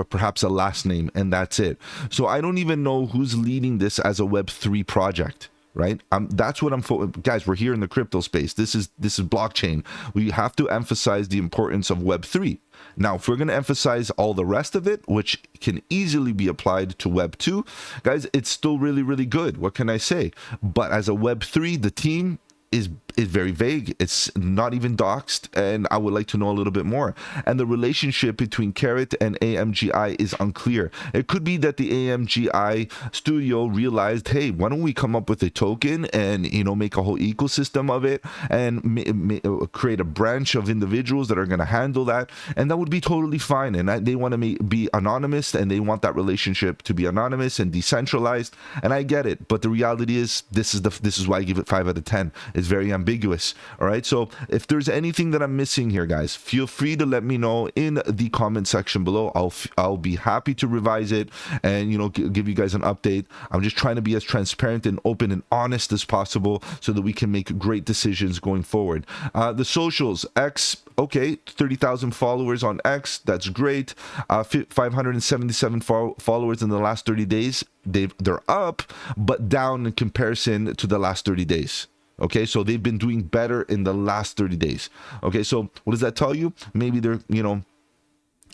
perhaps a last name, and that's it. So I don't even know who's leading this as a Web3 project. Right? That's what guys, we're here in the crypto space. This is blockchain. We have to emphasize the importance of Web3. Now, if we're going to emphasize all the rest of it, which can easily be applied to Web 2, guys, it's still really, really good. What can I say? But as a Web 3, the team is very vague. It's not even doxed, and I would like to know a little bit more. And the relationship between Karrat and AMGI is unclear. It could be that the AMGI studio realized, hey, why don't we come up with a token and, you know, make a whole ecosystem of it and create a branch of individuals that are going to handle that, and that would be totally fine. And they want to be anonymous, and they want that relationship to be anonymous and decentralized, and I get it. But the reality is, this is why I give it 5 out of 10. It's very ambiguous. All right, so if there's anything that I'm missing here, guys, feel free to let me know in the comment section below. I'll be happy to revise it and, you know, give you guys an update. I'm just trying to be as transparent and open and honest as possible so that we can make great decisions going forward. The socials, X, okay, 30,000 followers on X. That's great. 577 followers in the last 30 days. They're up, but down in comparison to the last 30 days. Okay, so they've been doing better in the last 30 days. Okay, so what does that tell you? Maybe they're, you know,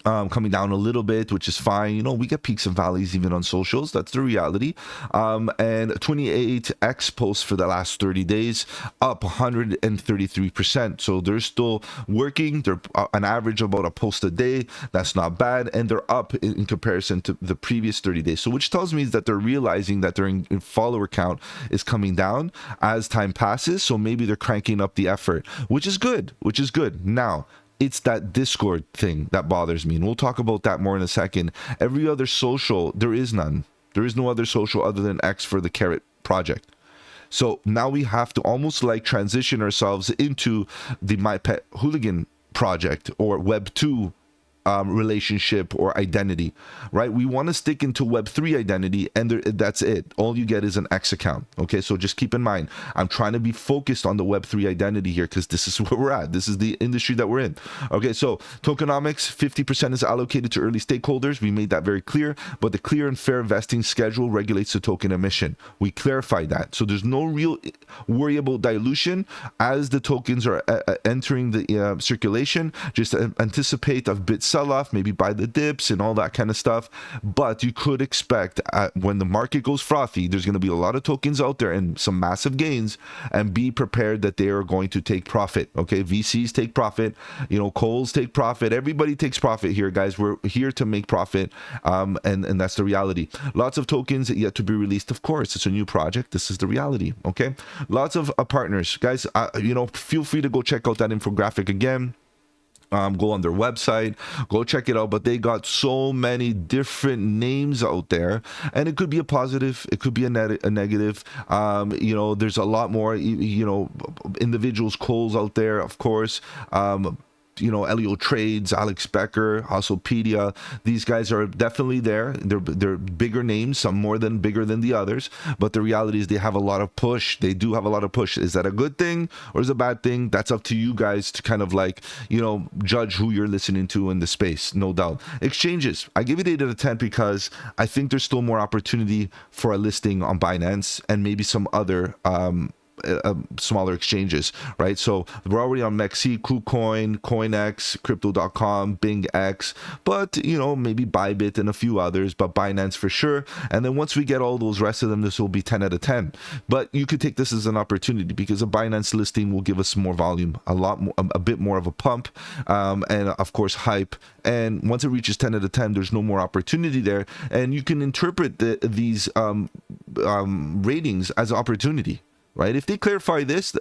coming down a little bit, which is fine. You know, we get peaks and valleys even on socials. That's the reality. And 28x posts for the last 30 days, up 133%. So they're still working. They're an average of about a post a day. That's not bad. And they're up in comparison to the previous 30 days. So which tells me that they're realizing that their follower count is coming down as time passes. So maybe they're cranking up the effort, which is good, Now, it's that Discord thing that bothers me, and we'll talk about that more in a second. Every other social, there is none. There is no other social other than X for the Karrat project. So now we have to almost like transition ourselves into the My Pet Hooligan project or Web 2 relationship or identity, right? We want to stick into Web3 identity, and that's it. All you get is an X account. Okay, so just keep in mind, I'm trying to be focused on the Web3 identity here because this is where we're at. This is the industry that we're in. Okay, so tokenomics, 50% is allocated to early stakeholders. We made that very clear, but the clear and fair vesting schedule regulates the token emission. We clarified that. So there's no real worry about dilution as the tokens are entering the circulation. Just anticipate a bit sell-off, maybe buy the dips and all that kind of stuff. But you could expect when the market goes frothy, there's going to be a lot of tokens out there and some massive gains, and be prepared that they are going to take profit. Okay, VCs take profit, you know, Coles take profit, everybody takes profit here, guys. We're here to make profit, and that's the reality. Lots of tokens yet to be released. Of course, it's a new project. This is the reality. Okay, lots of partners, guys. You know, feel free to go check out that infographic again. Go on their website, go check it out. But they got so many different names out there, and it could be a positive, it could be a negative. You know, there's a lot more, you know, individuals, Coles out there, of course. You know, Elio Trades, Alex Becker, Hustlepedia. These guys are definitely there. They're bigger names, some bigger than the others. But the reality is they have a lot of push. They do have a lot of push. Is that a good thing or is it a bad thing? That's up to you guys to kind of like, you know, judge who you're listening to in the space, no doubt. Exchanges, I give it 8 out of 10 because I think there's still more opportunity for a listing on Binance and maybe some other smaller exchanges, right? So we're already on Mexi, KuCoin, CoinX, Crypto.com, BingX, but you know, maybe Bybit and a few others, but Binance for sure. And then once we get all those rest of them, this will be 10 out of 10. But you could take this as an opportunity because a Binance listing will give us more volume, a lot more, a bit more of a pump, and of course hype. And once it reaches 10 out of 10, there's no more opportunity there, and you can interpret these ratings as opportunity. Right? If they clarify this,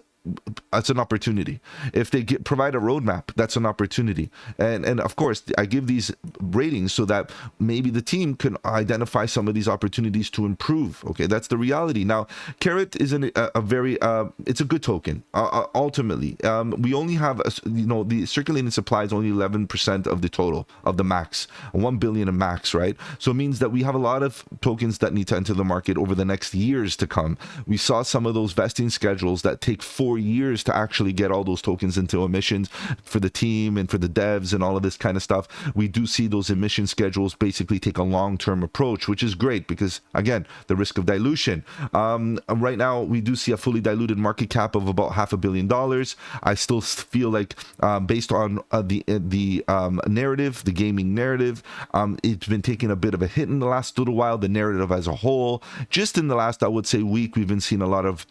that's an opportunity. If they provide a roadmap, that's an opportunity. And of course, I give these ratings so that maybe the team can identify some of these opportunities to improve. Okay, that's the reality. Now, Karrat is a very it's a good token. Ultimately, we only have you know, the circulating supply is only 11% of the total of the max, 1 billion of max, right? So it means that we have a lot of tokens that need to enter the market over the next years to come. We saw some of those vesting schedules that take 4 years to actually get all those tokens into emissions for the team and for the devs and all of this kind of stuff. We do see those emission schedules basically take a long-term approach, which is great because, again, the risk of dilution. Right now, we do see a fully diluted market cap of about $500 million. I still feel like, based on the narrative, the gaming narrative, it's been taking a bit of a hit in the last little while. The narrative as a whole, just in the last, I would say, week, we've been seeing a lot of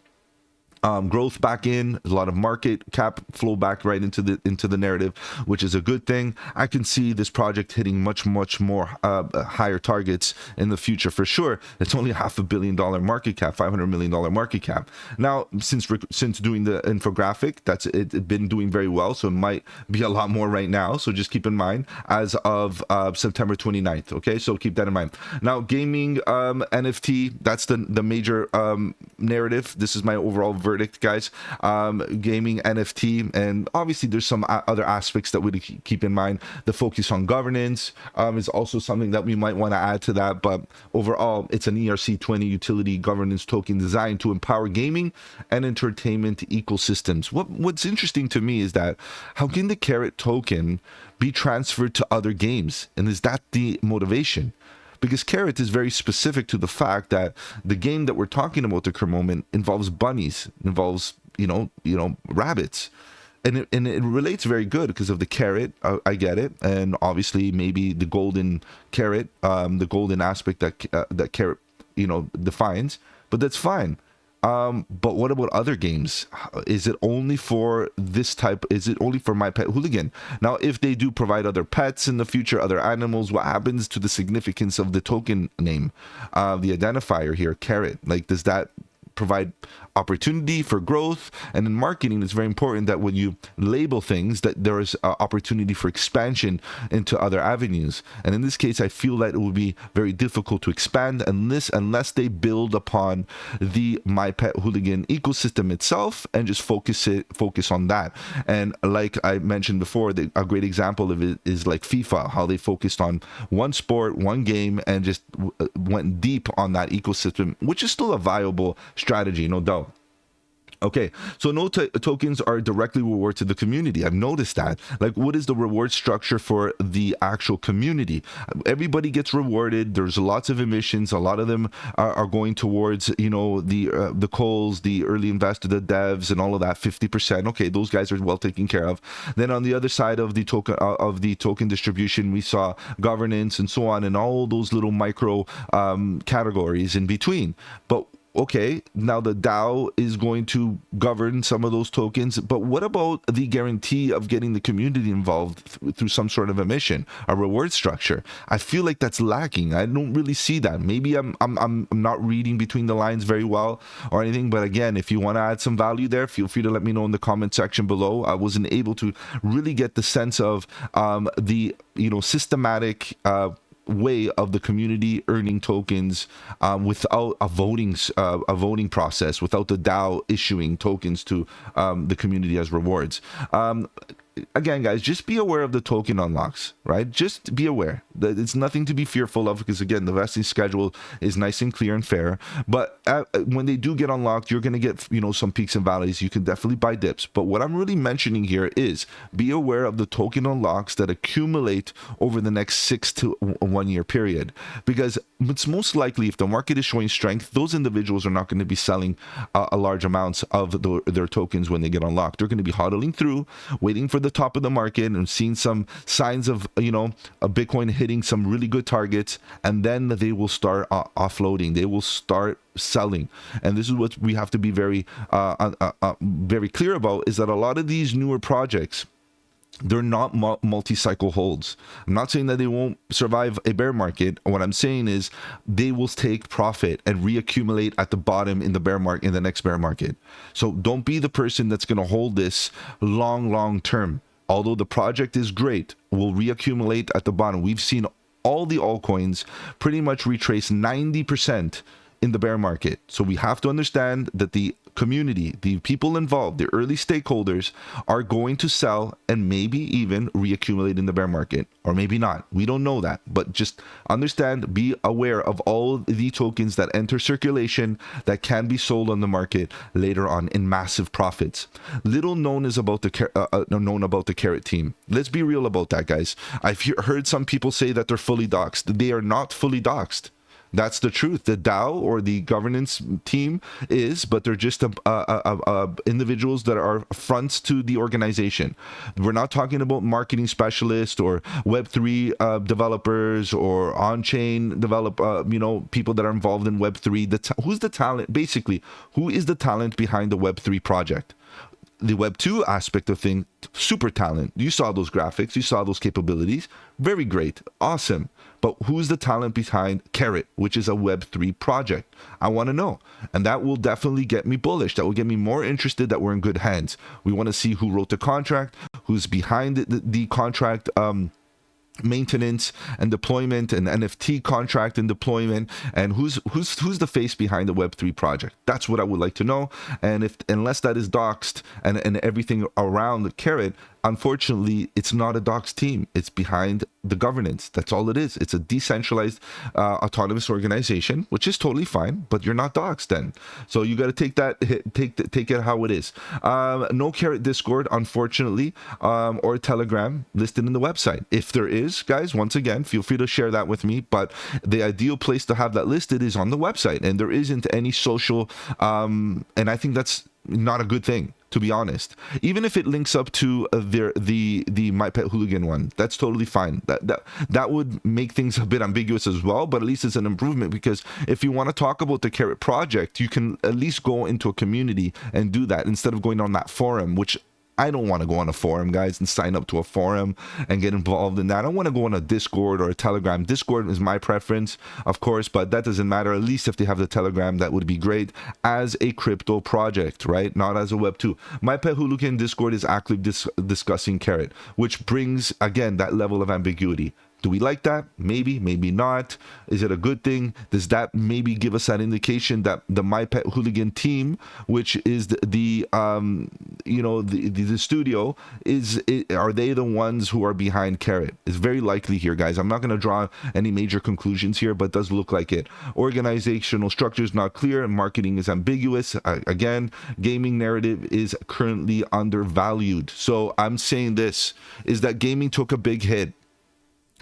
growth back in, a lot of market cap flow back right into the narrative, which is a good thing. I can see this project hitting much more higher targets in the future for sure. It's only $500 million market cap, $500 million market cap. Now, since doing the infographic, that's it been doing very well, so it might be a lot more right now. So just keep in mind as of September 29th. Okay, so keep that in mind. Now, gaming NFT, that's the major narrative. This is my overall verdict, guys. Gaming NFT, and obviously there's some other aspects that we keep in mind. The focus on governance is also something that we might want to add to that, but overall it's an ERC20 utility governance token designed to empower gaming and entertainment ecosystems. What's interesting to me is that how can the Karrat token be transferred to other games, and is that the motivation? Because Karrat is very specific to the fact that the game that we're talking about at the current moment involves bunnies, involves, you know, rabbits. and it relates very good because of the carrot. I get it, and obviously maybe the golden carrot, the golden aspect that carrot, defines. But that's fine. But what about other games? Is it only for this type? Is it only for My Pet Hooligan? Now, if they do provide other pets in the future, other animals, what happens to the significance of the token name, the identifier here, carrot? Like, does that provide opportunity for growth? And in marketing, it's very important that when you label things, that there is opportunity for expansion into other avenues. And in this case, I feel that it would be very difficult to expand unless they build upon the My Pet Hooligan ecosystem itself and just focus on that. And like I mentioned before, a great example of it is like FIFA, how they focused on one sport, one game, and just went deep on that ecosystem, which is still a viable strategy, no doubt. Okay, so no tokens are directly rewarded to the community. I've noticed that. Like, what is the reward structure for the actual community? Everybody gets rewarded. There's lots of emissions. A lot of them are going towards, the calls, the early investor, the devs, and all of that. 50%. Okay, those guys are well taken care of. Then on the other side of the token distribution, we saw governance and so on, and all those little micro categories in between. But okay, now the DAO is going to govern some of those tokens, but what about the guarantee of getting the community involved through some sort of emission, a reward structure? I feel like that's lacking. I don't really see that. Maybe I'm not reading between the lines very well or anything, but again, if you want to add some value there, feel free to let me know in the comment section below. I wasn't able to really get the sense of the systematic way of the community earning tokens without a voting process, without the DAO issuing tokens to the community as rewards. Again, guys, just be aware of the token unlocks, right? Just be aware that it's nothing to be fearful of, because again, the vesting schedule is nice and clear and fair. But when they do get unlocked, you're going to get, some peaks and valleys. You can definitely buy dips. But what I'm really mentioning here is be aware of the token unlocks that accumulate over the next 6 to 1 year period, because it's most likely, if the market is showing strength, those individuals are not going to be selling a large amounts of their tokens when they get unlocked. They're going to be hodling through, waiting for the top of the market and seeing some signs of a Bitcoin hitting some really good targets, and then they will start offloading. They will start selling. And this is what we have to be very very clear about, is that a lot of these newer projects, they're not multi-cycle holds. I'm not saying that they won't survive a bear market. What I'm saying is they will take profit and reaccumulate at the bottom in the bear market, in the next bear market. So don't be the person that's going to hold this long term. Although the project is great, will reaccumulate at the bottom. We've seen all the altcoins pretty much retrace 90% in the bear market. So we have to understand that the community, the people involved, the early stakeholders are going to sell and maybe even reaccumulate in the bear market, or maybe not. We don't know that, but just understand, be aware of all the tokens that enter circulation that can be sold on the market later on in massive profits. Little known is about the Karrat team. Let's be real about that, guys. I've heard some people say that they're fully doxed. They are not fully doxed. That's the truth. The DAO or the governance team is, but they're just individuals that are fronts to the organization. We're not talking about marketing specialists or Web3 developers or on-chain people that are involved in Web3. Who's the talent? Basically, who is the talent behind the Web3 project? The Web 2 aspect of things, super talent. You saw those graphics, you saw those capabilities. Very great, awesome. But who's the talent behind Karrat, which is a Web 3 project? I want to know. And that will definitely get me bullish. That will get me more interested that we're in good hands. We want to see who wrote the contract, who's behind the contract maintenance and deployment, and NFT contract and deployment, and who's the face behind the Web3 project. That's what I would like to know. And unless that is doxed and everything around the Karrat, unfortunately, it's not a doxed team. It's behind the governance. That's all it is. It's a decentralized autonomous organization, which is totally fine, but you're not doxed then. So you got to take it how it is. No Karrat Discord, unfortunately, or Telegram listed in the website. If there is, guys, once again, feel free to share that with me. But the ideal place to have that listed is on the website, and there isn't any social, and I think that's not a good thing. to be honest. Even if it links up to the My Pet Hooligan one, that's totally fine. That would make things a bit ambiguous as well, but at least it's an improvement, because if you want to talk about the Karrat project, you can at least go into a community and do that instead of going on that forum, which I don't want to go on a forum, guys, and sign up to a forum and get involved in that. I want to go on a Discord or a Telegram. Discord is my preference, of course, but that doesn't matter. At least if they have the Telegram, that would be great as a crypto project, right? Not as a Web2. My Pet Hooligan Discord is actively discussing Karrat, which brings, again, that level of ambiguity. Do we like that? Maybe, maybe not. Is it a good thing? Does that maybe give us that indication that the My Pet Hooligan team, which is the studio, are they the ones who are behind Karrat? It's very likely here, guys. I'm not going to draw any major conclusions here, but it does look like it. Organizational structure is not clear, and marketing is ambiguous. Again, gaming narrative is currently undervalued. So I'm saying this is that gaming took a big hit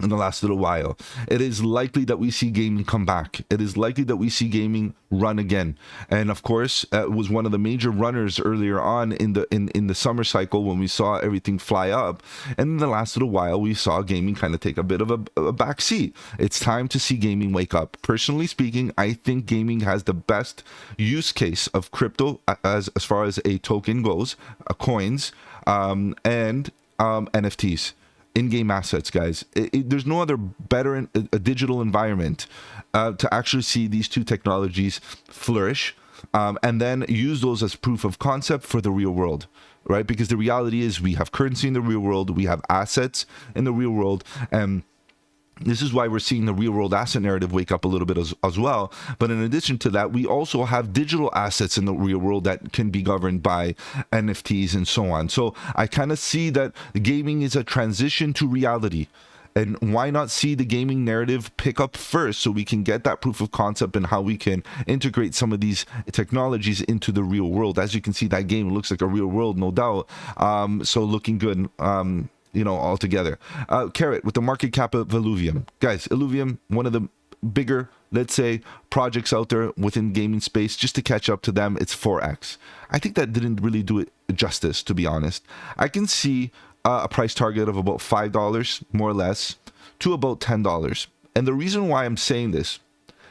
in the last little while. It is likely that we see gaming come back. It is likely that we see gaming run again. And of course, it was one of the major runners earlier on in the summer cycle when we saw everything fly up. And in the last little while, we saw gaming kind of take a bit of a back seat. It's time to see gaming wake up. Personally speaking, I think gaming has the best use case of crypto as far as a token goes, coins, and NFTs. In-game assets, guys. There's no other better a digital environment to actually see these two technologies flourish, and then use those as proof of concept for the real world, right? Because the reality is we have currency in the real world, we have assets in the real world, and this is why we're seeing the real world asset narrative wake up a little bit as well. But in addition to that, we also have digital assets in the real world that can be governed by NFTs and so on. So I kind of see that gaming is a transition to reality. And why not see the gaming narrative pick up first so we can get that proof of concept and how we can integrate some of these technologies into the real world. As you can see, that game looks like a real world, no doubt. So looking good. Altogether. Karrat with the market cap of Illuvium. Guys, Illuvium, one of the bigger, let's say, projects out there within gaming space. Just to catch up to them, it's 4x. I think that didn't really do it justice, to be honest. I can see a price target of about $5, more or less, to about $10. And the reason why I'm saying this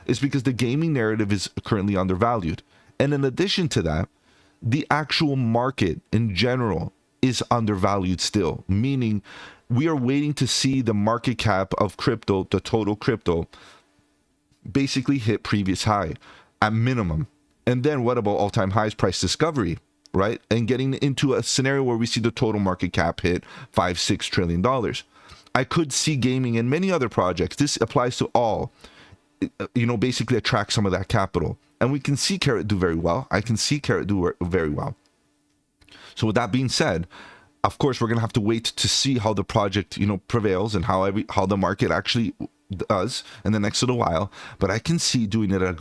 is because the gaming narrative is currently undervalued. And in addition to that, the actual market in general is undervalued still, meaning we are waiting to see the market cap of crypto, the total crypto, basically hit previous high at minimum. And then what about all-time highs price discovery, right? And getting into a scenario where we see the total market cap hit $5-6 trillion. I could see gaming and many other projects, this applies to all, basically attract some of that capital. And we can see Karrat do very well. I can see Karrat do very well. So with that being said, of course, we're going to have to wait to see how the project, prevails and how the market actually does in the next little while. But I can see doing it at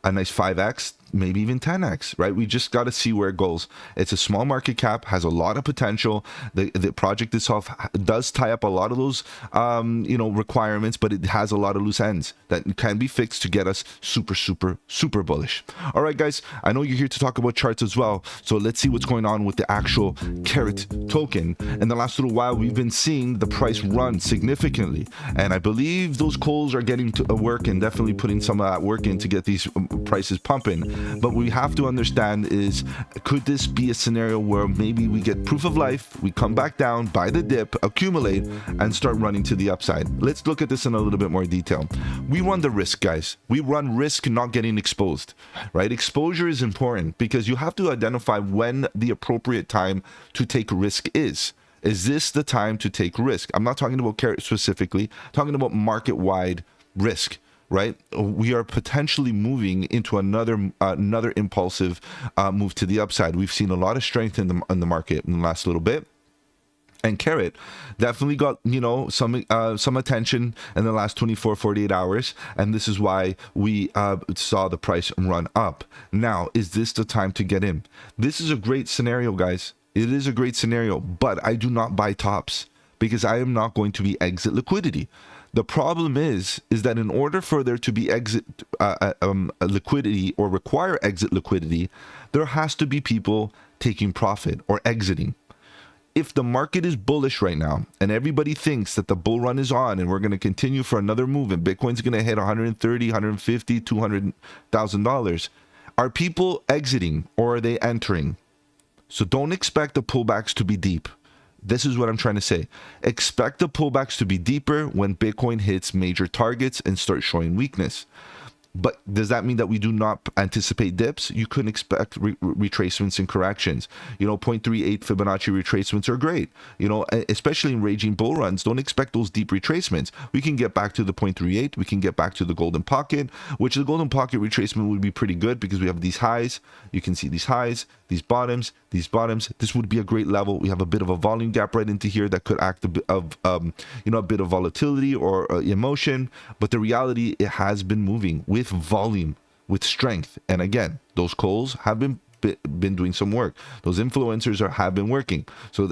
a nice 5x, maybe even 10x, right? We just got to see where it goes. It's a small market cap, has a lot of potential. The project itself does tie up a lot of those, requirements, but it has a lot of loose ends that can be fixed to get us super, super, super bullish. All right, guys, I know you're here to talk about charts as well. So let's see what's going on with the actual Karrat token. In the last little while, we've been seeing the price run significantly. And I believe those calls are getting to work and definitely putting some of that work in to get these prices pumping. But what we have to understand is, could this be a scenario where maybe we get proof of life, we come back down, buy the dip, accumulate, and start running to the upside? Let's look at this in a little bit more detail. We run the risk, guys. We run risk not getting exposed, right? Exposure is important because you have to identify when the appropriate time to take risk is. Is this the time to take risk? I'm not talking about Karrat specifically, I'm talking about market-wide risk. Right, we are potentially moving into another impulsive move to the upside. We've seen a lot of strength in the market in the last little bit, and Karrat definitely got some attention in the last 48 hours, and this is why we saw the price run up. Now, is this the time to get in? This is a great scenario, guys. It is a great scenario, but I do not buy tops because I am not going to be exit liquidity. The problem is that in order for there to be exit liquidity or require exit liquidity, there has to be people taking profit or exiting. If the market is bullish right now and everybody thinks that the bull run is on and we're going to continue for another move and Bitcoin's going to hit 130, 150, $200,000, are people exiting or are they entering? So don't expect the pullbacks to be deep. This is what I'm trying to say. Expect the pullbacks to be deeper when Bitcoin hits major targets and starts showing weakness. But does that mean that we do not anticipate dips? You couldn't expect retracements and corrections. 0.38 Fibonacci retracements are great. Especially in raging bull runs, don't expect those deep retracements. We can get back to the 0.38. We can get back to the golden pocket, which the golden pocket retracement would be pretty good because we have these highs. You can see these highs, these bottoms, these bottoms. This would be a great level. We have a bit of a volume gap right into here that could act a bit of, a bit of volatility or emotion. But the reality, it has been moving with volume, with strength. And again, those calls have been doing some work. Those influencers have been working. So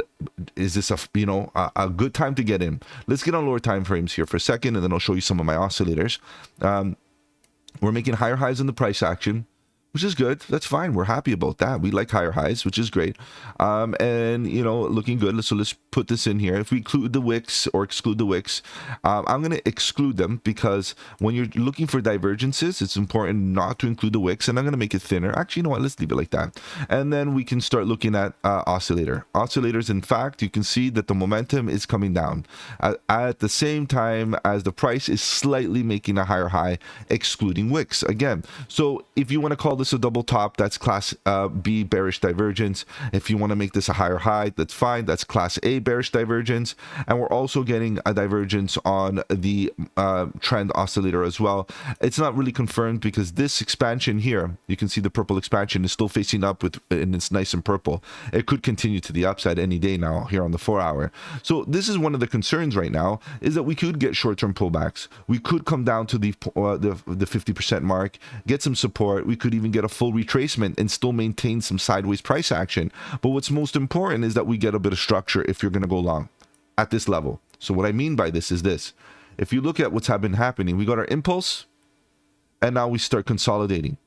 is this a good time to get in? Let's get on lower time frames here for a second, and then I'll show you some of my oscillators. We're making higher highs in the price action, which is good. That's fine. We're happy about that. We like higher highs, which is great. Looking good. So let's put this in here. If we include the wicks or exclude the wicks, I'm going to exclude them because when you're looking for divergences, it's important not to include the wicks, and I'm going to make it thinner. Actually, you know what? Let's leave it like that. And then we can start looking at oscillators. In fact, you can see that the momentum is coming down at the same time as the price is slightly making a higher high, excluding wicks again. So if you want to call this a double top, that's class B bearish divergence. If you want to make this a higher high, that's fine. That's class A bearish divergence. And we're also getting a divergence on the trend oscillator as well. It's not really confirmed because this expansion here, you can see the purple expansion is still facing up and it's nice and purple. It could continue to the upside any day now here on the 4-hour. So this is one of the concerns right now, is that we could get short-term pullbacks. We could come down to the 50% mark, get some support. We could even get a full retracement and still maintain some sideways price action. But what's most important is that we get a bit of structure if you're going to go long at this level. So what I mean by this is this. If you look at what's been happening, we got our impulse and now we start consolidating.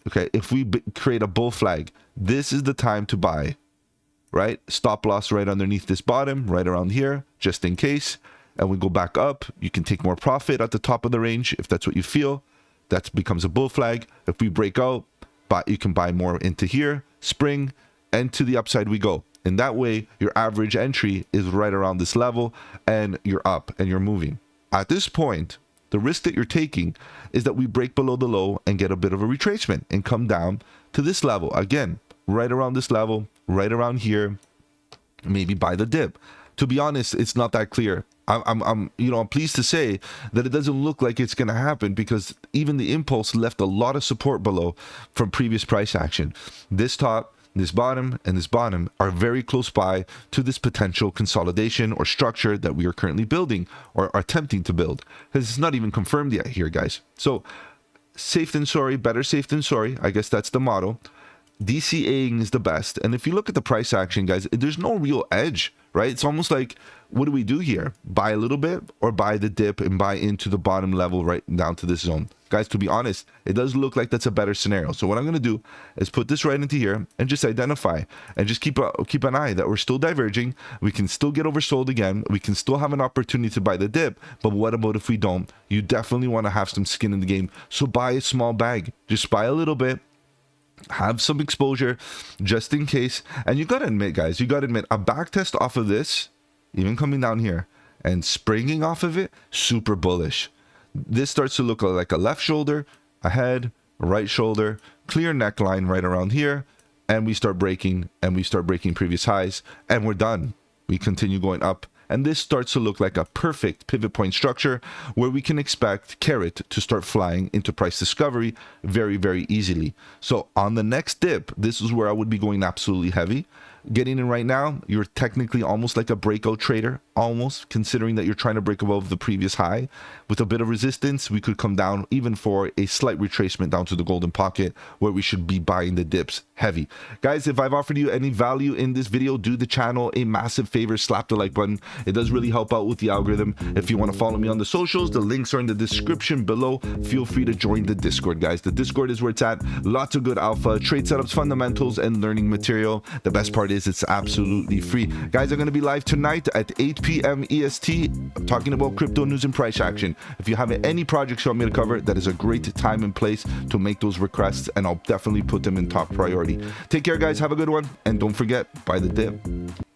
Okay, if we create a bull flag, this is the time to buy, right? Stop loss right underneath this bottom, right around here, just in case. And we go back up. You can take more profit at the top of the range if that's what you feel. That becomes a bull flag. If we break out, but you can buy more into here, spring, and to the upside we go. And that way, your average entry is right around this level, and you're up and you're moving. At this point, the risk that you're taking is that we break below the low and get a bit of a retracement and come down to this level. Again, right around this level, right around here, maybe buy the dip. To be honest, it's not that clear. I'm pleased to say that it doesn't look like it's going to happen because even the impulse left a lot of support below from previous price action. This top, this bottom, and this bottom are very close by to this potential consolidation or structure that we are currently building or are attempting to build, because it's not even confirmed yet here, guys. So safe than sorry, better safe than sorry. I guess that's the motto. DCAing is the best. And if you look at the price action, guys, there's no real edge, right? It's almost like, what do we do here? Buy a little bit or buy the dip and buy into the bottom level right down to this zone? Guys, to be honest, it does look like that's a better scenario. So what I'm going to do is put this right into here and just identify and just keep an eye that we're still diverging. We can still get oversold again. We can still have an opportunity to buy the dip. But what about if we don't? You definitely want to have some skin in the game. So buy a small bag. Just buy a little bit. Have some exposure just in case. And you got to admit, guys, a backtest off of this, even coming down here and springing off of it, super bullish. This starts to look like a left shoulder, a head, a right shoulder, clear neckline right around here. And we start breaking previous highs and we're done. We continue going up. And this starts to look like a perfect pivot point structure where we can expect Karrat to start flying into price discovery very, very easily. So on the next dip, this is where I would be going absolutely heavy. getting in right now, you're technically almost like a breakout trader, almost, considering that you're trying to break above the previous high. With a bit of resistance, we could come down even for a slight retracement down to the golden pocket, where we should be buying the dips heavy. Guys, if I've offered you any value in this video, do the channel a massive favor, slap the like button. It does really help out with the algorithm. If you want to follow me on the socials, the links are in the description below. Feel free to join the Discord, guys. The Discord is where it's at. Lots of good alpha, trade setups, fundamentals, and learning material. The best part is it's absolutely free. Guys, I'm going to be live tonight at 8 PM EST talking about crypto news and price action. If you have any projects you want me to cover, that is a great time and place to make those requests, and I'll definitely put them in top priority. Take care, guys. Have a good one, and don't forget, buy the dip.